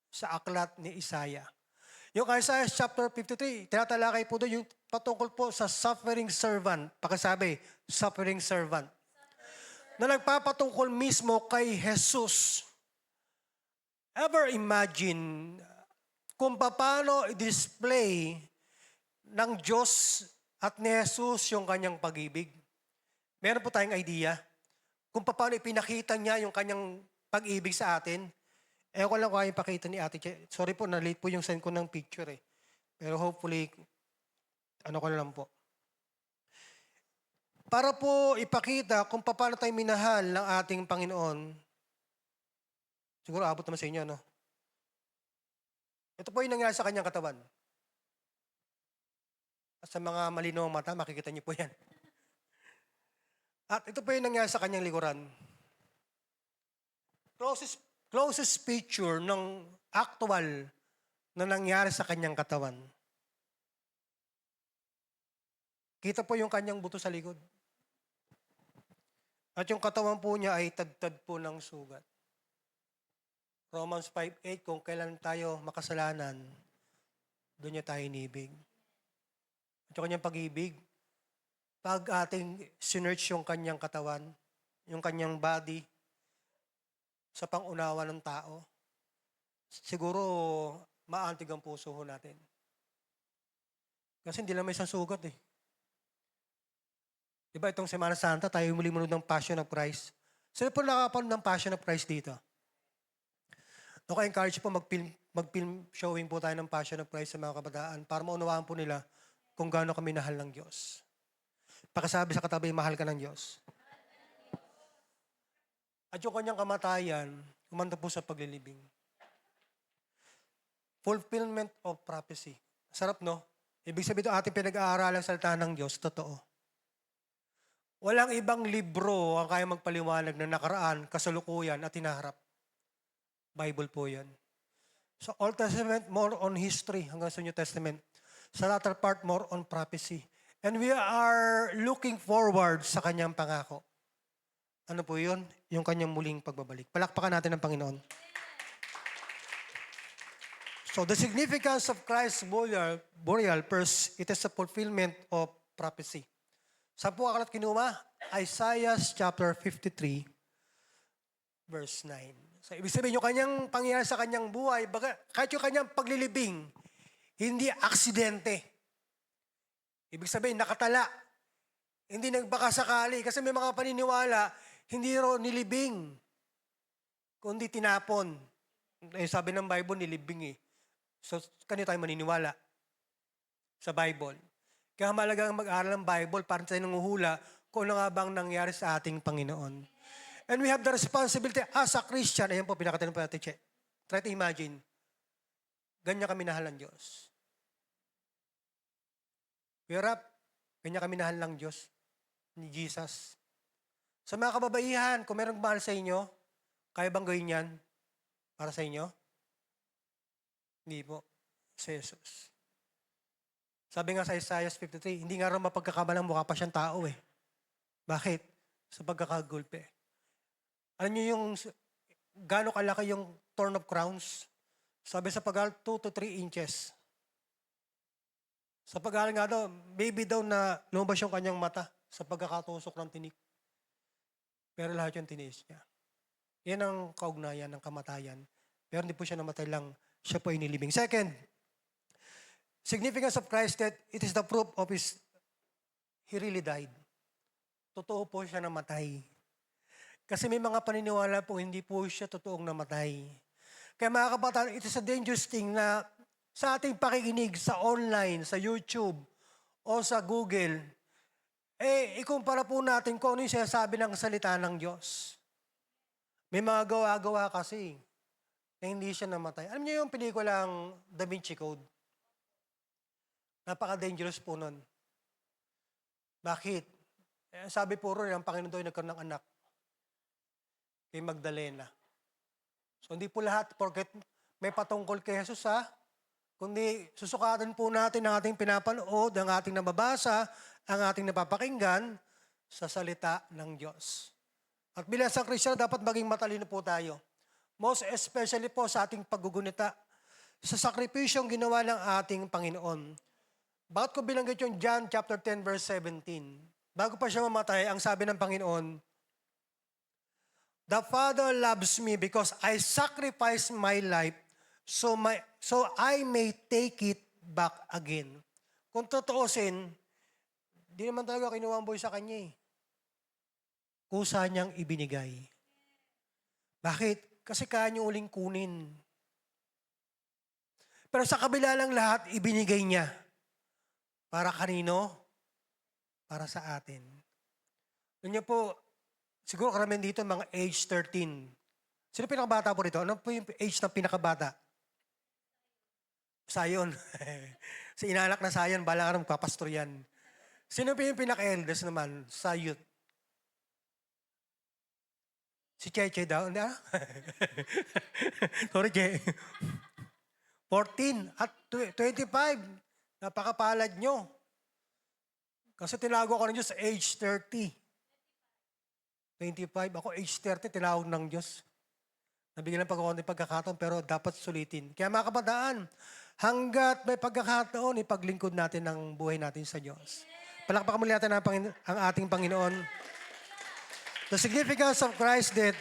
Speaker 4: sa aklat ni Isaiah. Yung Isaiah chapter 53, tinatalakay po doon yung patungkol po sa suffering servant. Pakasabi, suffering servant. Na nagpapatungkol mismo kay Jesus. Ever imagine kung paano i-display ng Diyos at ni Jesus yung kanyang pag-ibig? Meron po tayong idea kung paano ipinakita niya yung kanyang pag-ibig sa atin. Ko lang kaya ipakita ni Ate Che. Sorry po, na-late po yung send ko ng picture eh. Pero hopefully, ko na lang po. Para po ipakita kung paano tayo minahal ng ating Panginoon. Siguro abot naman sa inyo, no? Ito po yung nangyari sa kanyang katawan. At sa mga malinaw mata, makikita niyo po yan. At ito po yung nangyari sa kanyang likuran. Closest picture ng actual na nangyari sa kanyang katawan. Kita po yung kanyang buto sa likod. At yung katawan po niya ay tad-tad po ng sugat. Romans 5:8, kung kailan tayo makasalanan, doon niya tayo inibig. At yung kanyang pag-ibig, pag ating sinearch yung kanyang katawan, yung kanyang body, sa pangunawa ng tao, siguro maantig ang puso ho natin. Kasi hindi lang may isang sugat eh. Diba itong Semana Santa, tayo muli manood ng Passion of Christ. Sino po nakapanood ng Passion of Christ dito? Encourage po mag-film showing po tayo ng Passion of Christ sa mga kabataan para maunawaan po nila kung gaano kami nahal ng Diyos. Pakisabi sa katabi, mahal ka ng Diyos. At yung kanyang kamatayan, kumanda po sa paglilibing. Fulfillment of prophecy. Sarap, no? Ibig sabihin ito ating pinag-aaralang salita ng Diyos, totoo. Walang ibang libro ang kaya magpaliwanag na nakaraan, kasalukuyan at hinaharap. Bible po yan. Sa Old Testament, more on history hanggang sa New Testament. Sa latter part, more on prophecy. And we are looking forward sa kanyang pangako. Ano po yun? Yung kanyang muling pagbabalik. Palakpakan natin ang Panginoon. So the significance of Christ's burial, first, it is a fulfillment of prophecy. Saan po aklat kinuha? Isaiah chapter 53, verse 9. So, ibig sabihin, yung kanyang pangyayari sa kanyang buhay, kahit yung kanyang paglilibing, hindi aksidente. Ibig sabihin, nakatala. Hindi nagbaka sakali. Kasi may mga paniniwala, hindi raw nilibing, kundi tinapon. Sabi ng Bible, nilibing eh. So, kanina tayo maniniwala sa Bible. Kaya mahalagang mag-aral ng Bible para tayo nanguhula kung ano nga bang nangyari sa ating Panginoon. And we have the responsibility as a Christian. Ayan po, pinakatanong po natin, Che. Try to imagine. Ganyan kami nahal ng Diyos. Hirap, ganyan kami nahal ng Diyos, ni Jesus. Sa mga kababaihan, kung merong mahal sa inyo, kaya bang gawin yan para sa inyo? Hindi po. Sa Jesus. Sabi nga sa Isaiah 53, hindi nga raw mapagkakamalang mukha pa siyang tao eh. Bakit? Sa pagkakagulpe. Alam niyo yung gaano kalaki yung thorn of crowns? Sabi sa pag-aaral, 2 to 3 inches. Sa pag-aaral nga daw, maybe daw na lumabas yung kanyang mata sa pagkakatusok ng tinik. Pero lahat yung tiniis niya. Yan ang kaugnayan ng kamatayan. Pero hindi po siya namatay lang, siya po ay nilibing. Second, significance of Christ that it is the proof of He really died. Totoo po siya namatay. Kasi may mga paniniwala po, hindi po siya totoong namatay. Kaya mga kabataan, it is a dangerous thing na sa ating pakikinig sa online, sa YouTube, o sa Google, ikumpara po natin kung ano yung sinasabi ng salita ng Diyos. May mga gawa-gawa kasi na hindi siya namatay. Alam niyo yung pelikulang Da Vinci Code? Napaka-dangerous po nun. Bakit? Sabi po rin, ang Panginoon daw ay nagkaroon ng anak kay Magdalena. So hindi po lahat, porket may patungkol kay Jesus kundi susukatan po natin ang ating pinapanood, ang ating nababasa, ang ating napapakinggan sa salita ng Diyos. At bilang sa Kristiyan, dapat maging matalino po tayo. Most especially po sa ating paggugunita sa sakripisyong ginawa ng ating Panginoon. Bakit ko binanggit yung John chapter 10 verse 17? Bago pa siya mamatay, ang sabi ng Panginoon, "The Father loves me because I sacrifice my life so I may take it back again." Kung totoosin, di naman talaga kinuha ang buhay sa kanya eh. Kusa niyang ibinigay. Bakit? Kasi kaya niyo uling kunin. Pero sa kabila ng lahat, ibinigay niya. Para kanino? Para sa atin. Ganyan po, siguro karamihan dito mga age 13. Sino pinakabata po rito? Ano po yung age ng pinakabata? Sayon. Si inanak na Sayon, balang araw magpapastor yan. Sino po yung pinaka-eldest naman sa youth? Si Cheche daw. Hindi ah? Sorry, Che. 14 at 25. Napakapalad nyo. Kasi tinago ako ng Diyos sa age 30. 25. Ako age 30, tinawag ng Diyos. Nabigyan ng pagkakataon, pero dapat sulitin. Kaya mga kabataan, hanggat may pagkakataon, ipaglingkod natin ang buhay natin sa Diyos. Palakpakan muli natin ang ating Panginoon. The significance of Christ death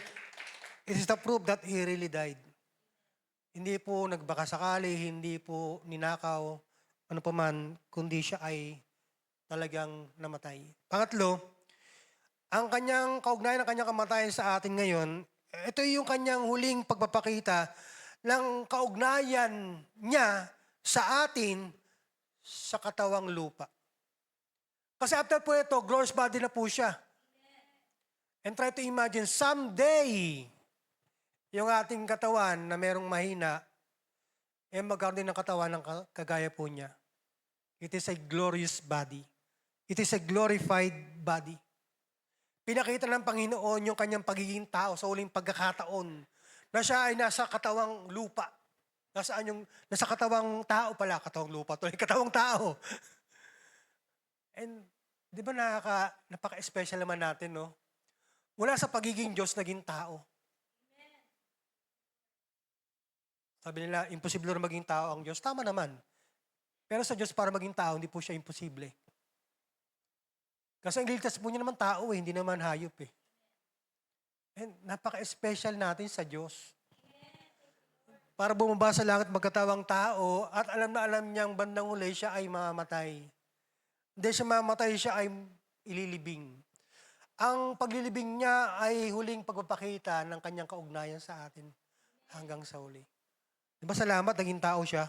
Speaker 4: is the proof that He really died. Hindi po nagbakasakali, hindi po ninakaw, ano pa man, kundi siya ay talagang namatay. Pangatlo, ang kanyang kaugnayan ng kanyang kamatayan sa atin ngayon, ito yung kanyang huling pagpapakita ng kaugnayan niya sa atin sa katawang lupa. Kasi after po ito, glorious body na po siya. And try to imagine, someday, yung ating katawan na merong mahina, magkaroon din ng katawan ng kagaya po niya. It is a glorious body. It is a glorified body. Pinakita ng Panginoon yung kanyang pagiging tao sa huling pagkakataon na siya ay nasa katawang lupa. Nasa katawang tao pala, katawang lupa. Katawang tao. And di ba napaka-special naman natin, no? Mula sa pagiging Diyos, naging tao. Sabi nila, imposible na maging tao ang Diyos. Tama naman. Pero sa Diyos, para maging tao, hindi po siya imposible. Kasi ang ligtas po niya naman tao eh, hindi naman hayop eh. And napaka-special natin sa Diyos. Para bumaba sa langit magkatawang tao at alam na alam niyang bandang huli siya ay mamamatay. Hindi siya mamamatay, siya ay ililibing. Ang paglilibing niya ay huling pagpapakita ng kanyang kaugnayan sa atin hanggang sa huli. Diba salamat, naging tao siya?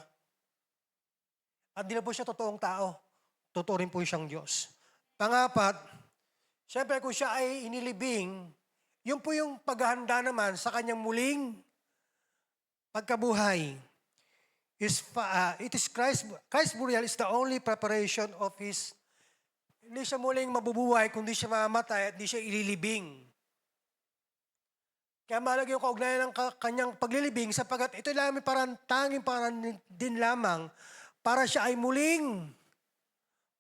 Speaker 4: At di na po siya totoong tao. Totoo rin po siyang Diyos. Pangapat, siyempre kung siya ay inilibing, yun po yung paghahanda naman sa kanyang muling pagkabuhay. It is Christ's burial is the only preparation of His, hindi siya muling mabubuhay, kundi siya mamamatay at hindi siya ililibing. Kaya mahalaga yung kaugnayan ng kanyang paglilibing sapagkat ito lang parang tanging parang din lamang para siya ay muling.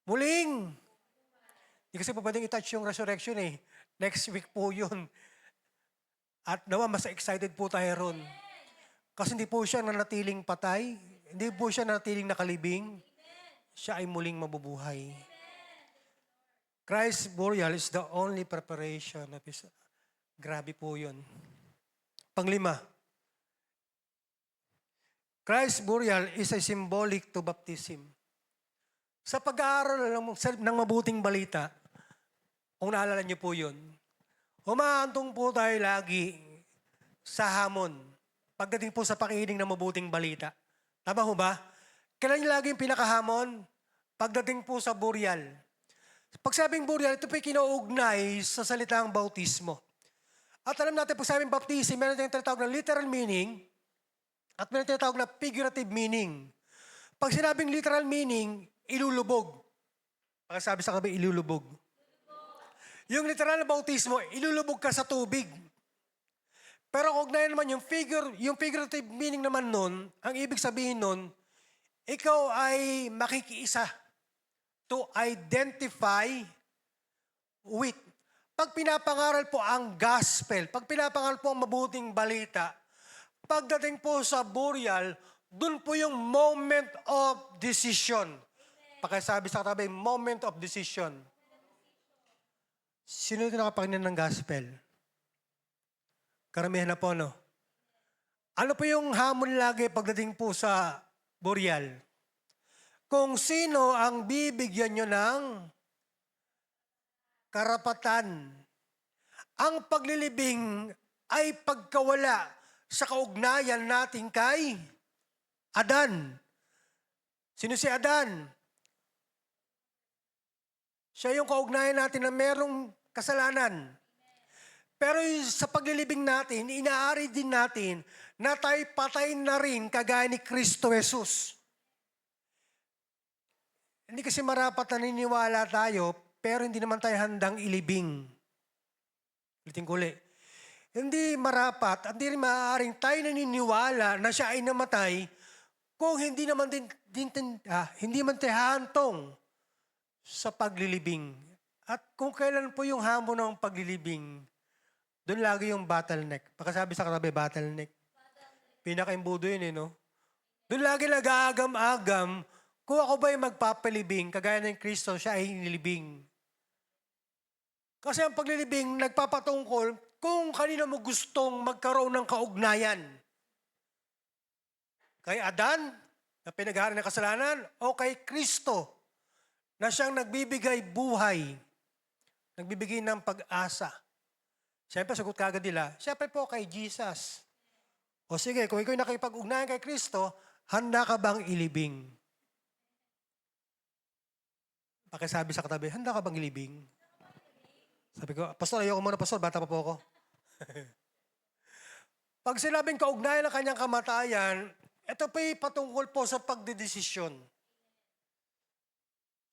Speaker 4: Hindi kasi po pwedeng itouch yung resurrection eh. Next week po yun. At nawa, mas excited po tayo ron. Kasi hindi po siya nanatiling patay, hindi po siya nanatiling nakalibing, siya ay muling mabubuhay. Christ's burial is the only preparation of His. Grabe po yun. Panglima, Christ's burial is a symbolic to baptism. Sa pag-aaral ng mabuting balita, kung naalala niyo po yun, umaantong po tayo lagi sa hamon. Pagdating po sa pakikinig ng mabuting balita. Tama ho ba? Kailan niyo lagi yung pinakahamon? Pagdating po sa burial. Pag sabing burial, ito po yung kinauugnay sa salitang bautismo. At alam natin, pag sabing baptism, meron tayong tinatawag na literal meaning at meron tayong tinatawag na figurative meaning. Pag sinabing literal meaning, ilulubog. Pag sabi sa kabi, ilulubog. Yung literal na bautismo, ilulubog ka sa tubig. Pero kung ugnayan naman yung figurative meaning naman nun, ang ibig sabihin nun, ikaw ay makikiisa to identify with. Pag pinapangaral po ang gospel, pag pinapangaral po ang mabuting balita, pagdating po sa burial, dun po yung moment of decision. Pakisabi sa katabi, moment of decision. Sino ito nakapakinan ng gospel? Karamihan na po, no? Ano po yung hamon lagi pagdating po sa burial? Kung sino ang bibigyan nyo ng karapatan. Ang paglilibing ay pagkawala sa kaugnayan natin kay Adan. Sino si Adan? Siya yung kaugnayan natin na merong kasalanan. Pero sa paglilibing natin, inaari din natin na tayo patay na rin kagaya ni Kristo Jesus. Hindi kasi marapat naniniwala tayo, pero hindi naman tayo handang ilibing. Ulitin ko ulit. Hindi marapat at hindi rin maaaring tayo naniniwala na siya ay namatay kung hindi naman hindi man tayo hahantong sa paglilibing. At kung kailan po yung hamon ng paglilibing, doon lagi yung bottleneck. Pagkasabi sa katabi, bottleneck. Pinaka-imbudo yun no? Doon lagi nag-aagam-agam kung ako ba yung magpapalibing, kagaya ng Kristo, siya ay nilibing. Kasi ang paglilibing, nagpapatungkol kung kanino mo gustong magkaroon ng kaugnayan. Kay Adan, na pinaghari ng kasalanan, o kay Kristo, na siyang nagbibigay buhay, nagbibigay ng pag-asa. Siyempre, sagot kagad nila, siyempre po kay Jesus. O sige, kung ikaw nakipag-ugnayan kay Kristo, handa ka bang ilibing? Pakisabi sa katabi, handa ka bang ilibing? Sabi ko, Pastor, ayoko muna, Pastor, bata pa po ako. Pag sinabing kaugnayan ng kanyang kamatayan, ito po'y patungkol po sa pagdedesisyon.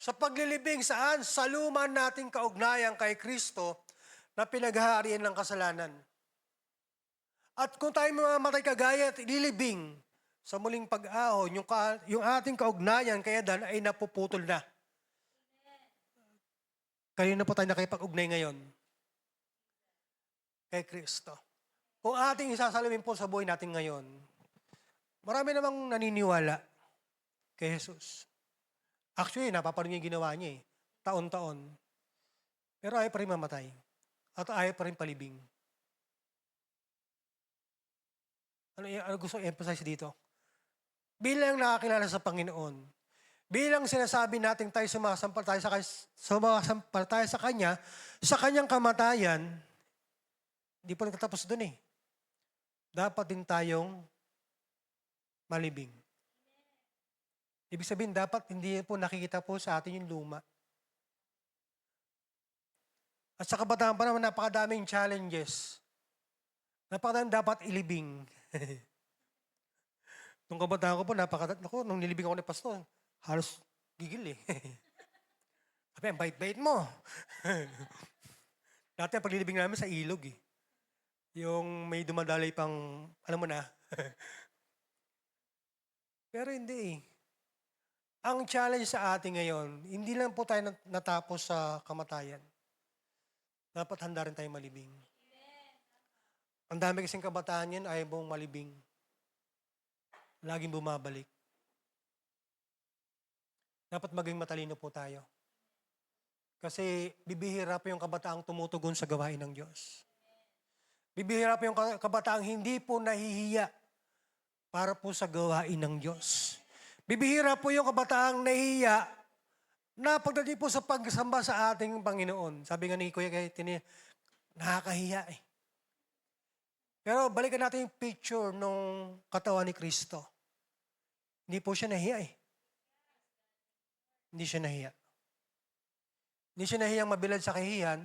Speaker 4: Sa paglilibing saan? Sa luma nating kaugnayan kay Kristo na pinaghaharian ng kasalanan. At kung tayo mamamatay kagaya at ililibing sa muling pag-ahon, yung ating kaugnayan kay Adan ay napuputol na. Kanina po tayo nakipag-ugnay ngayon? Kay Kristo. Kung ating isasalamin po sa buhay natin ngayon, marami namang naniniwala kay Jesus. Actually, napapanood niya yung ginawa niya eh. Taon-taon. Pero ayaw pa rin mamatay. At ayaw pa rin palibing. Ano gusto i-emphasize dito? Bilang nakakilala sa Panginoon, bilang sinasabi natin tayo sumasampalataya sa Kanya, sa Kanyang kamatayan, di po nagtatapos doon eh. Dapat din tayong malibing. Ibig sabihin, dapat hindi po nakikita po sa atin yung luma. At sa kabataan pa naman, napakadaming challenges. Napakadaming dapat ilibing. Nung kabataan ko po, nung nilibing ako ni Pastor, halos gigil eh. Sabi, ang bait-bait mo. Dati ang paglilibing namin sa ilog eh. Yung may dumadalay pang, alam mo na. Pero hindi eh. Ang challenge sa atin ngayon, hindi lang po tayo natapos sa kamatayan. Dapat handa rin tayo malibing. Ang dami kasing kabataan yan, ayaw mong malibing. Laging bumabalik. Dapat maging matalino po tayo. Kasi bibihira po yung kabataang tumutugon sa gawain ng Diyos. Bibihira po yung kabataang hindi po nahihiya para po sa gawain ng Diyos. Bibihira po yung kabataang nahihiya na pagdating po sa pagsamba sa ating Panginoon. Sabi nga ni Kuya Tini, nakakahiya eh. Pero balikan natin yung picture nung katawan ni Kristo. Hindi po siya nahiya eh. Hindi siya nahiya. Hindi siya nahiyang mabilad sa kahiyan.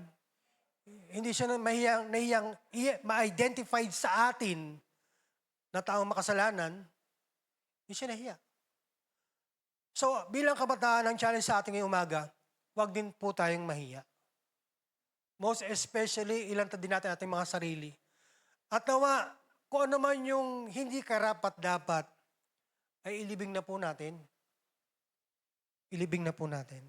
Speaker 4: Hindi siya nahiyang ma-identified sa atin na taong makasalanan. Hindi siya nahiya. So, bilang kabataan, ang challenge sa ating ngayong umaga, huwag din po tayong mahiya. Most especially, ilantad din natin ating mga sarili. At nawa, kung ano man yung hindi karapat-dapat, ay ilibing na po natin. Ilibing na po natin.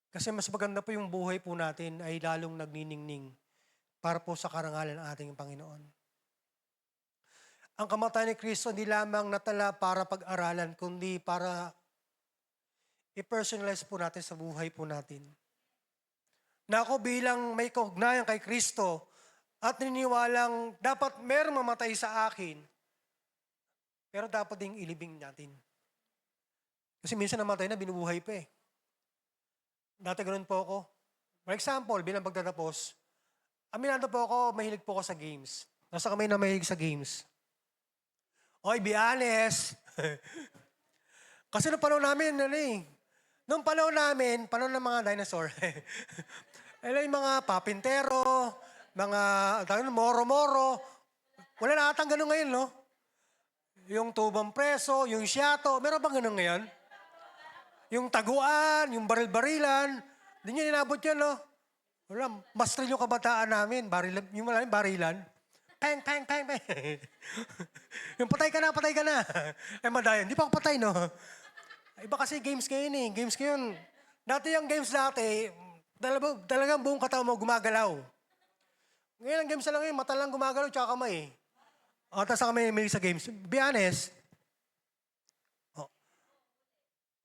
Speaker 4: Kasi mas maganda po yung buhay po natin ay lalong nagniningning para po sa karangalan ng ating Panginoon. Ang kamatayan ni Kristo hindi lamang natala para pag-aralan, kundi para i-personalize po natin sa buhay po natin. Na ako bilang may kaugnayan kay Kristo at niniwalang dapat merong mamatay sa akin, pero dapat ding ilibing natin. Kasi minsan namatay na, binubuhay pa eh. Dati ganun po ako. For example, bilang pagtatapos, aminado po ako, mahilig po ako sa games. Nasa kami na mahilig sa games. Oy, be honest. Kasi nung panahon namin, nung panahon namin, panahon ng mga dinosaur, yung mga papintero, mga moro-moro, wala na atang ganun ngayon, no? Yung tubang preso, yung siyato, meron bang ganun ngayon? Yung taguan, yung baril-barilan, hindi nyo inabot yan, no? Wala, mas rin yung kabataan namin, yung maraming barilan. Peng, peng, peng, peng. Yung patay ka na. Eh, madayan. Di pa ako patay, no? Iba kasi games ngayon eh. Games ngayon. Dati yung games dati, talagang buong katawan mo gumagalaw. Ngayon ang games na lang yun, mata lang gumagalaw, tsaka kamay eh. O, tapos kami may sa games. Be honest.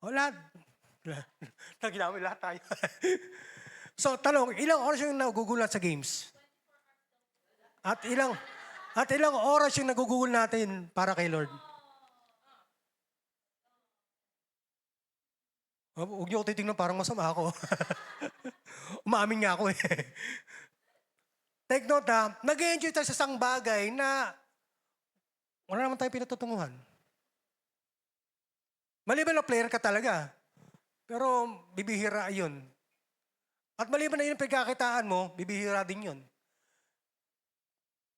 Speaker 4: Lahat. Naginamit lahat tayo. So, tanong, ilang oras yung nagugulat sa games? At ilang oras yung nagugugol natin para kay Lord? Huwag niyo ko titignan, parang masama ako. Umaamin nga ako eh. Take note ha, nag-enjoy tayo sa isang bagay na wala naman tayo pinatutunguhan. Maliban na player ka talaga, pero bibihira yun. At maliban na yun ang pagkakitaan mo, bibihira din yun.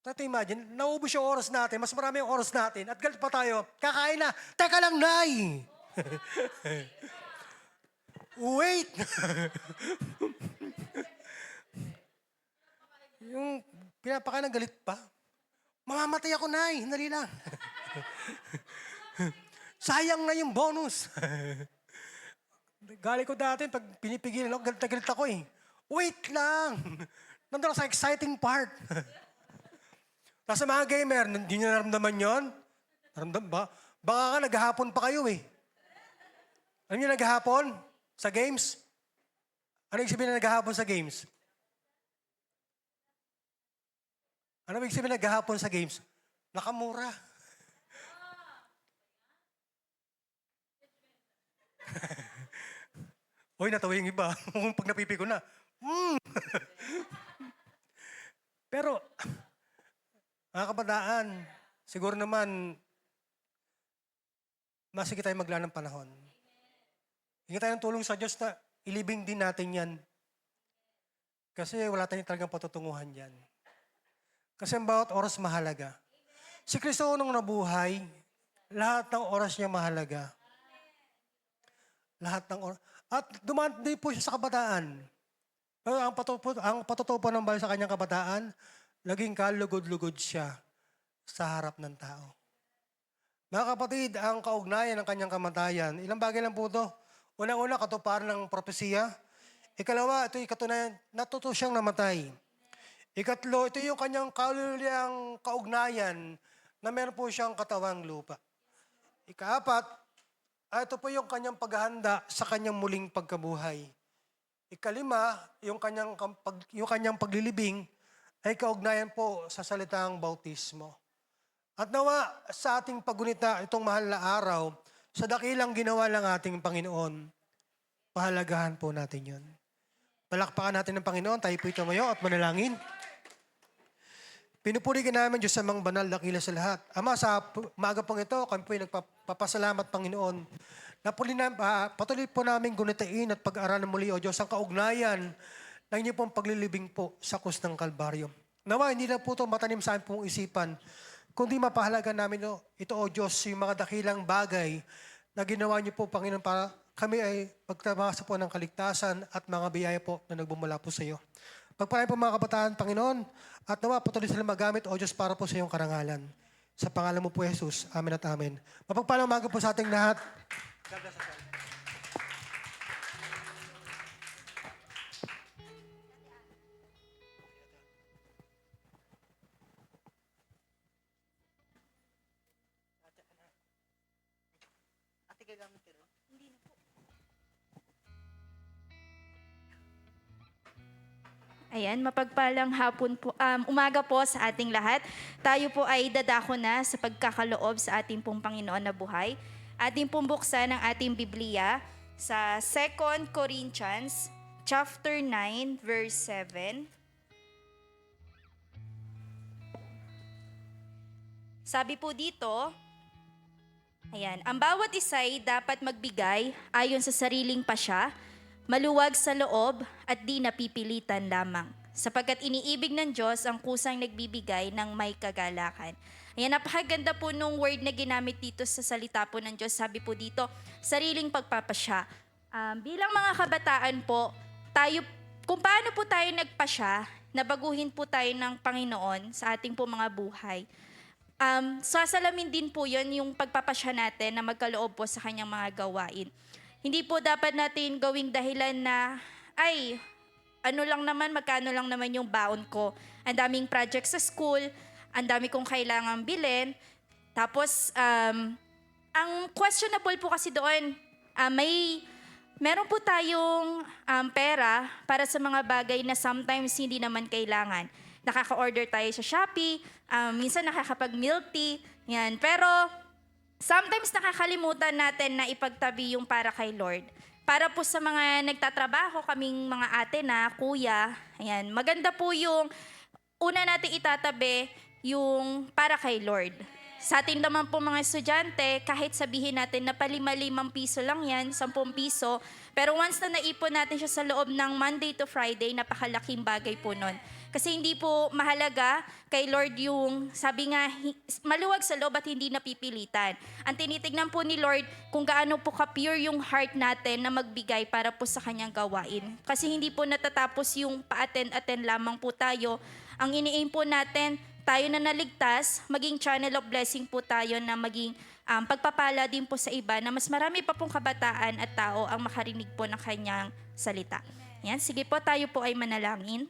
Speaker 4: Tata imagine, naubos yung oras natin, mas marami yung oras natin, at galit pa tayo, kakain na, teka lang, Nay! Wait! Yung pinapakain ng galit pa, mamamatay ako, Nay, hinali lang. Sayang na yung bonus. Gali ko dati, pag pinipigilan ako, galit na galit ako eh. Wait lang! Nandun ako sa exciting part. Tapos sa mga gamer, hindi nyo naramdaman yun? Naramdaman ba? Baka ka naghahapon pa kayo eh. Alam nyo naghahapon? Sa games? Ano ibig sabihin na naghahapon sa games? Ano ibig sabihin na naghahapon sa games? Nakamura. Uy, natawa yung iba. Kung pag napipi ko na. Pero, mga kabataan, siguro naman, masige tayo maglaan ng panahon. Hingi tayo ng tulong sa Diyos na ilibing din natin yan. Kasi wala tayong talagang patutunguhan yan. Kasi ang bawat oras mahalaga. Si Kristo nung nabuhay, lahat ng oras niya mahalaga. Lahat ng oras. At dumaan din po siya sa kabataan. Pero ang patutupo ng bayan sa kanyang kabataan, naging kalugod-lugod siya sa harap ng tao. Mga kapatid, ang kaugnayan ng kanyang kamatayan, ilang bagay lang po ito. Unang-una, katuparan ng propesiya. Ikalawa, ito yung katunayan, natuto siyang namatay. Ikatlo, ito yung kanyang kaluluwang kaugnayan na meron po siyang katawang lupa. Ikaapat, ito po yung kanyang paghahanda sa kanyang muling pagkabuhay. Ikalima, yung kanyang paglilibing ay kaugnayan po sa salitang bautismo. At nawa sa ating paggunita itong mahal na araw, sa dakilang ginawa ng ating Panginoon, pahalagahan po natin yun. Palakpakan natin ng Panginoon, tayo po'y tumayo at manalangin. Pinupuri ka namin, Diyos sa mga banal, dakila sa lahat. Ama, sa umaga pong ito, kami po'y nagpapasalamat, Panginoon, na patuloy po namin gunitain at pag-aralan muli, O Diyos, ang kaugnayan ng inyong pong paglilibing po sa krus ng Kalbaryo. Nawa, hindi lang po ito matanim sa aming pong isipan, kundi mapahalaga namin ito, O Diyos, yung mga dakilang bagay na ginawa niyo po, Panginoon, para kami ay pagtamasa po ng kaligtasan at mga biyaya po na nagbumula po sa iyo. Pagpalain po mga kabataan, Panginoon, at nawa patuloy sila magamit, O Diyos, para po sa iyong karangalan. Sa pangalan mo po, Jesus. Amen at amen. Mapagpalang umaga po sa ating lahat. God bless us all.
Speaker 2: Ayan, mapagpalang hapon po, umaga po sa ating lahat. Tayo po ay dadako na sa pagkakaloob sa ating pong Panginoon na buhay. Ating pong buksan ang ating Biblia sa 2 Corinthians chapter 9, verse 7. Sabi po dito, ayan, ang bawat isa'y dapat magbigay ayon sa sariling pasya, maluwag sa loob at di napipilitan lamang. Sapagkat iniibig ng Diyos ang kusang nagbibigay ng may kagalakan. Ayan, napakaganda po nung word na ginamit dito sa salita po ng Diyos. Sabi po dito, sariling pagpapasya. Bilang mga kabataan po, tayo, kung paano po tayo nagpasya, nabaguhin po tayo ng Panginoon sa ating po mga buhay. Sasalamin din po yun yung pagpapasya natin na magkaloob po sa kanyang mga gawain. Hindi po dapat natin gawing dahilan na, ay, ano lang naman, magkano lang naman yung baon ko. Ang daming project sa school, ang dami kong kailangang bilhin. Tapos, ang questionable po kasi doon, meron po tayong pera para sa mga bagay na sometimes hindi naman kailangan. Nakaka-order tayo sa Shopee, minsan nakakapag-milk tea, yan. Pero, sometimes nakakalimutan natin na ipagtabi yung para kay Lord. Para po sa mga nagtatrabaho, kaming mga ate na, kuya, ayan, maganda po yung una natin itatabi yung para kay Lord. Sa atin naman po mga estudyante, kahit sabihin natin na palima-limang piso lang yan, 10 piso, pero once na naipon natin siya sa loob ng Monday to Friday, napakalaking bagay po nun. Kasi hindi po mahalaga kay Lord yung, sabi nga, maluwag sa loob at hindi napipilitan. Ang tinitignan po ni Lord kung gaano po ka-pure yung heart natin na magbigay para po sa kanyang gawain. Kasi hindi po natatapos yung pa-attend-attend lamang po tayo. Ang ini-aim po natin, tayo na naligtas, maging channel of blessing po tayo na maging pagpapala din po sa iba na mas marami pa pong kabataan at tao ang makarinig po ng kanyang salita. Yan, sige po, tayo po ay manalangin.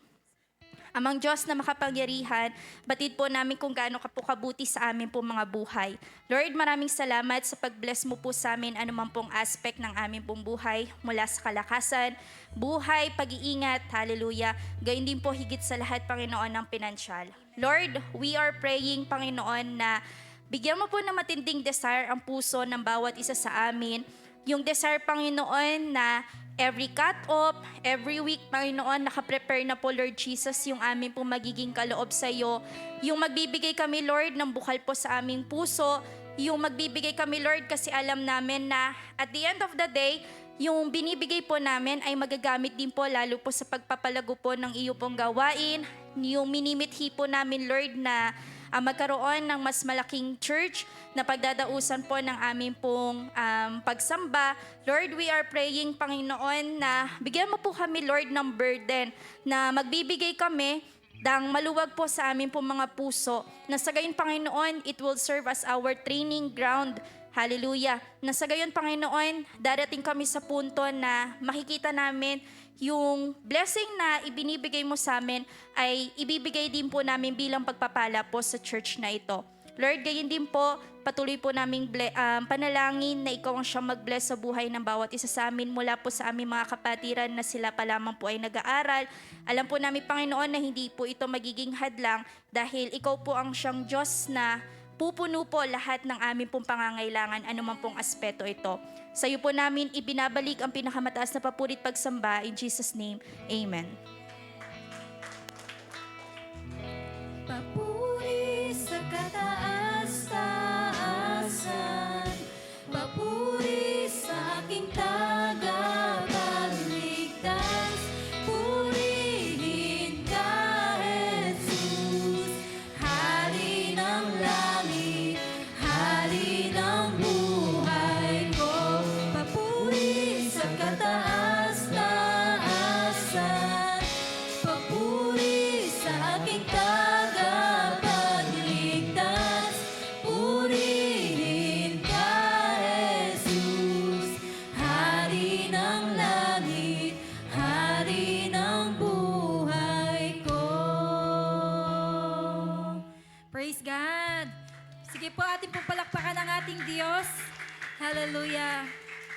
Speaker 5: Amang Diyos na makapangyarihan, batid po namin kung gaano ka po kabuti sa amin po mga buhay. Lord, maraming salamat sa pag-bless mo po sa amin anumang pong aspect ng aming pong buhay, mula sa kalakasan, buhay, pag-iingat, hallelujah. Gayun din po higit sa lahat, Panginoon, ng pinansyal. Lord, we are praying, Panginoon, na bigyan mo po ng matinding desire ang puso ng bawat isa sa amin. Yung desire, Panginoon, na every cut-off, every week, Panginoon, nakaprepare na po, Lord Jesus, yung aming po magiging kaloob sa iyo. Yung magbibigay kami, Lord, ng bukal po sa aming puso. Yung magbibigay kami, Lord, kasi alam namin na at the end of the day, yung binibigay po namin ay magagamit din po lalo po sa pagpapalago po ng iyo pong gawain. Yung minimithi po namin, Lord, na magkaroon ng mas malaking church na pagdadausan po ng aming pong pagsamba. Lord, we are praying, Panginoon, na bigyan mo po kami, Lord, ng burden na magbibigay kami ng maluwag po sa amin pong mga puso, na sa gayon, Panginoon, it will serve as our training ground. Hallelujah. Na sa gayon, Panginoon, darating kami sa punto na makikita namin yung blessing na ibinibigay mo sa amin ay ibibigay din po namin bilang pagpapala po sa church na ito. Lord, gayon din po, patuloy po naming panalangin na ikaw ang siyang mag-bless sa buhay ng bawat isa sa amin mula po sa aming mga kapatiran na sila pa lamang po ay nag-aaral. Alam po namin, Panginoon, na hindi po ito magiging hadlang dahil ikaw po ang siyang Diyos na pupuno po lahat ng aming pong pangangailangan, anuman pong aspeto ito. Sa iyo po namin ibinabalik ang pinakamataas na papurit pagsamba. In Jesus' name, Amen.
Speaker 3: Papuri sa kataas-taasan, papuri sa aking tagapagligtas, purihin ka, Jesus, Hari ng langit, Hari ng buhay ko. Papuri sa kataas-taasan, papuri sa aking tagapagligtas, purihin ka, Jesus, Hari ng langit, Hari ng buhay ko.
Speaker 2: Praise God! Sige po, ating pong palakpakan ang ating Diyos. Hallelujah!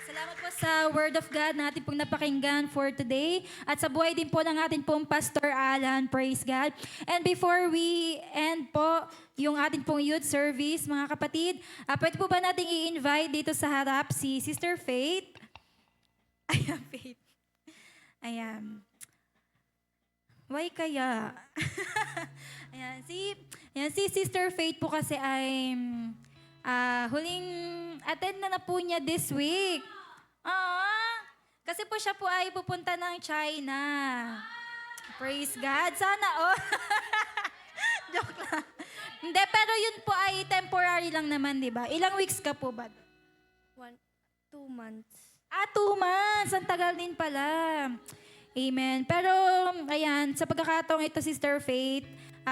Speaker 2: Salamat po sa Word of God na ating pong napakinggan for today. At sa buhay din po ng ating pong Pastor Alan. Praise God. And before we end po yung ating pong youth service, mga kapatid, pwede po ba nating i-invite dito sa harap si Sister Faith? Ayan, Faith. Ayan. Why kaya? Ayan, si Sister Faith po kasi ay huling attend na po niya this week. Kasi po siya po ay pupunta ng China. Praise God. Sana all. Joke lang. Hindi, pero yun po ay temporary lang naman, di ba? Ilang weeks ka po ba?
Speaker 3: 2 months.
Speaker 2: 2 months. Ang tagal din pala. Amen. Pero, ayan, sa pagkakataong ito, Sister Faith,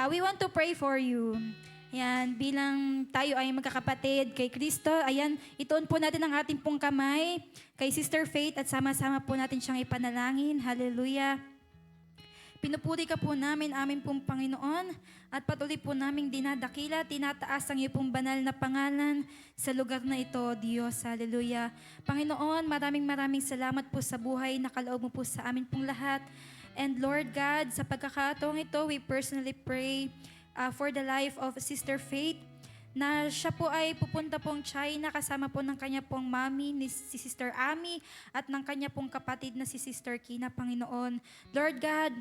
Speaker 2: we want to pray for you. Ayan, bilang tayo ay magkakapatid kay Kristo, ayan, ituon po natin ang ating pong kamay kay Sister Faith at sama-sama po natin siyang ipanalangin. Hallelujah. Pinupuri ka po namin, aming pong Panginoon, at patuloy po naming dinadakila, tinataas ang iyong pong banal na pangalan sa lugar na ito, Diyos. Hallelujah. Panginoon, maraming salamat po sa buhay na kaloob mo po sa amin pong lahat. And Lord God, sa pagkakataong ito, we personally pray for the life of Sister Faith, na siya po ay pupunta pong China kasama po ng kanya pong mami, si Sister Ami, at ng kanya pong kapatid na si Sister Kina, Panginoon. Lord God,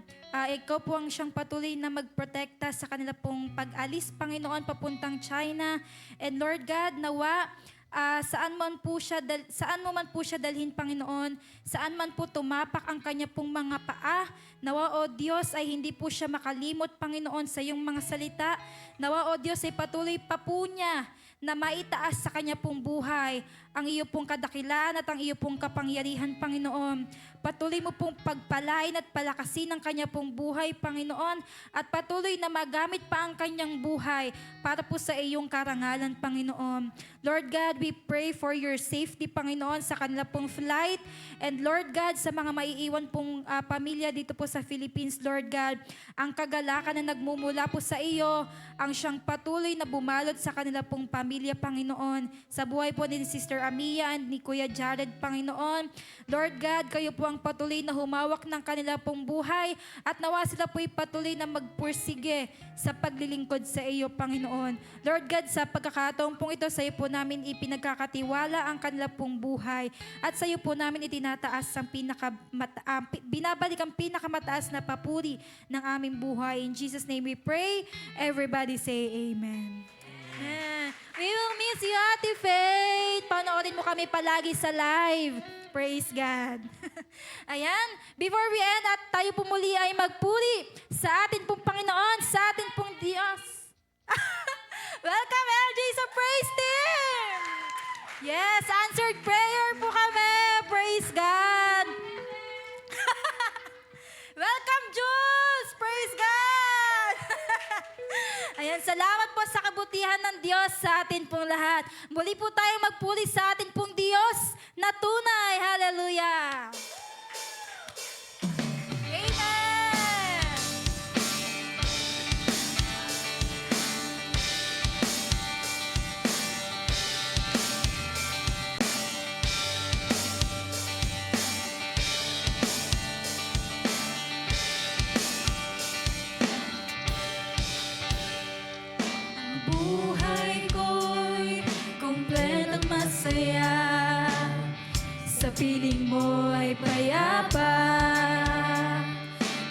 Speaker 2: ikaw po ang siyang patuloy na magprotekta sa kanila pong pag-alis, Panginoon, papuntang China. And Lord God, nawa, saan mo man po siya dalhin, Panginoon, saan man po tumapak ang kanya pong mga paa, nawa, O Diyos, ay hindi po siya makalimot, Panginoon, sa iyong mga salita. Nawa, O Diyos, ay patuloy pa po niya na maitaas sa kanya pong buhay ang iyo pong kadakilaan at ang iyo pong kapangyarihan, Panginoon. Patuloy mo pong pagpalain at palakasin ang kanya pong buhay, Panginoon, at patuloy na magamit pa ang kanyang buhay para po sa iyong karangalan, Panginoon. Lord God, we pray for your safety, Panginoon, sa kanila pong flight. And Lord God, sa mga maiiwan pong pamilya dito po sa Philippines, Lord God, ang kagalakan na nagmumula po sa iyo, ang siyang patuloy na bumalot sa kanila pong pamilya, Panginoon. Sa buhay po ni Sister Amia and ni Kuya Jared, Panginoon. Lord God, kayo po ang patuloy na humawak ng kanila pong buhay at nawa sila po'y patuloy na magpursige sa paglilingkod sa iyo, Panginoon. Lord God, sa pagkakataon pong ito, sa iyo po namin ipinagkakatiwala ang kanila pong buhay at sa iyo po namin itinataas ang binabalik ang pinakamataas na papuri ng aming buhay. In Jesus' name we pray. Everybody say amen. Amen. We will miss you, Ate Faith. Panoorin mo kami palagi sa live. Praise God. Ayan, before we end at tayo po muli ay magpuri sa atin pong Panginoon, sa atin pong Diyos. Welcome, LJ, sa praise team! Yes, answered prayer po kami. Praise God. Welcome, Jules! Praise God! Ayan, salamat po sa kabutihan ng Diyos sa atin pong lahat. Muli po tayong magpuri sa atin pong Diyos na tunay. Hallelujah! Amen!
Speaker 3: Buhay ko'y kumpletong masaya, sa piling mo ay payapa,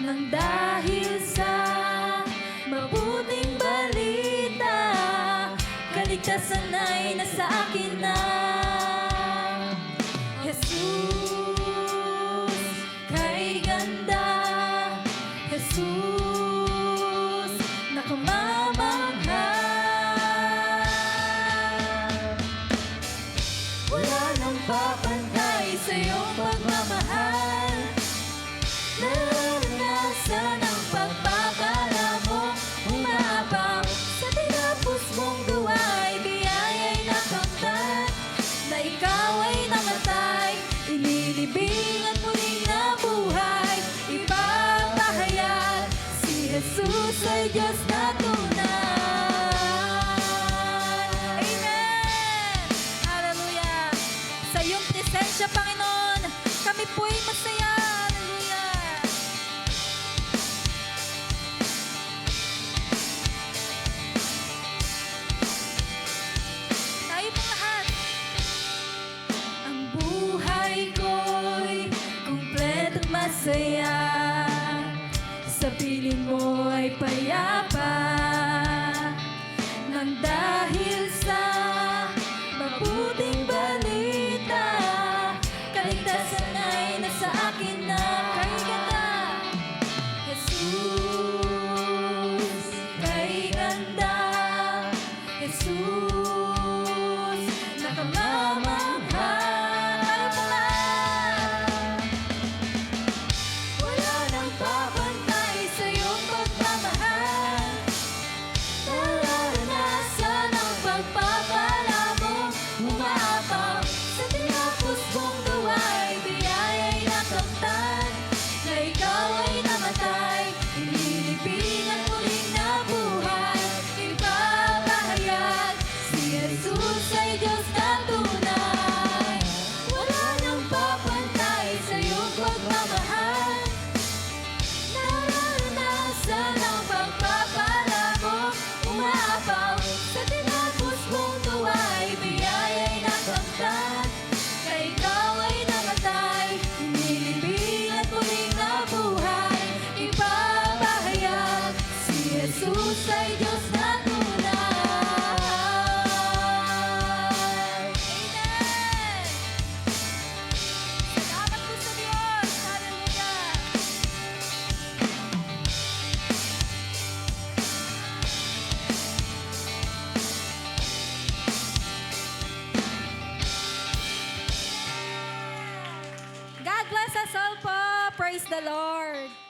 Speaker 3: nang dahil sa mabuting balita, kaligtasan ay nasa akin na. Jesus, kay ganda, Jesus, nakamamahal. Wala nang papantay sa iyong pagmamahal. Naranasan ang pagpapala mo, umapaw sa tinapos mong duway, biyaya'y nakamtan, na ikaw ay namatay, inilibing at muling nabuhay, ipapahayag si Jesus ay Diyos na tunay.
Speaker 2: Amen! Hallelujah! Sa iyong presensya, Panginoon, kami po'y masaya. Hallelujah! Tayo pong lahat.
Speaker 3: Ang buhay ko'y kumpletong masaya, sa piling mo ay payapa, nang dahil sa mabuting balita, kaligtasan ay nasa akin na. Kay ganda, Jesus, kay ganda, Jesus, nakamamahal. Wala nang papantay sa iyong pagmamahal. Naranasan ang pagpapala mo, umaapaw sa tinapos mong gawain, biyaya'y nakamtan, na ikaw ay namatay, inilibing at muling nabuhay, ipapahayag si Jesus ay Diyos na tunay. Wala nang papantay sa iyong pagmamahal. Naranasan ang pagpapala mo, umaapaw sa tinapos mong tuway, biyaya'y nakamtan, na ikaw ay namatay, inilibing at muling nabuhay, ipapahayag si Jesus ay Diyos na tunay.
Speaker 2: Amen! Salamat po sa Diyos. Hallelujah! Praise the Lord.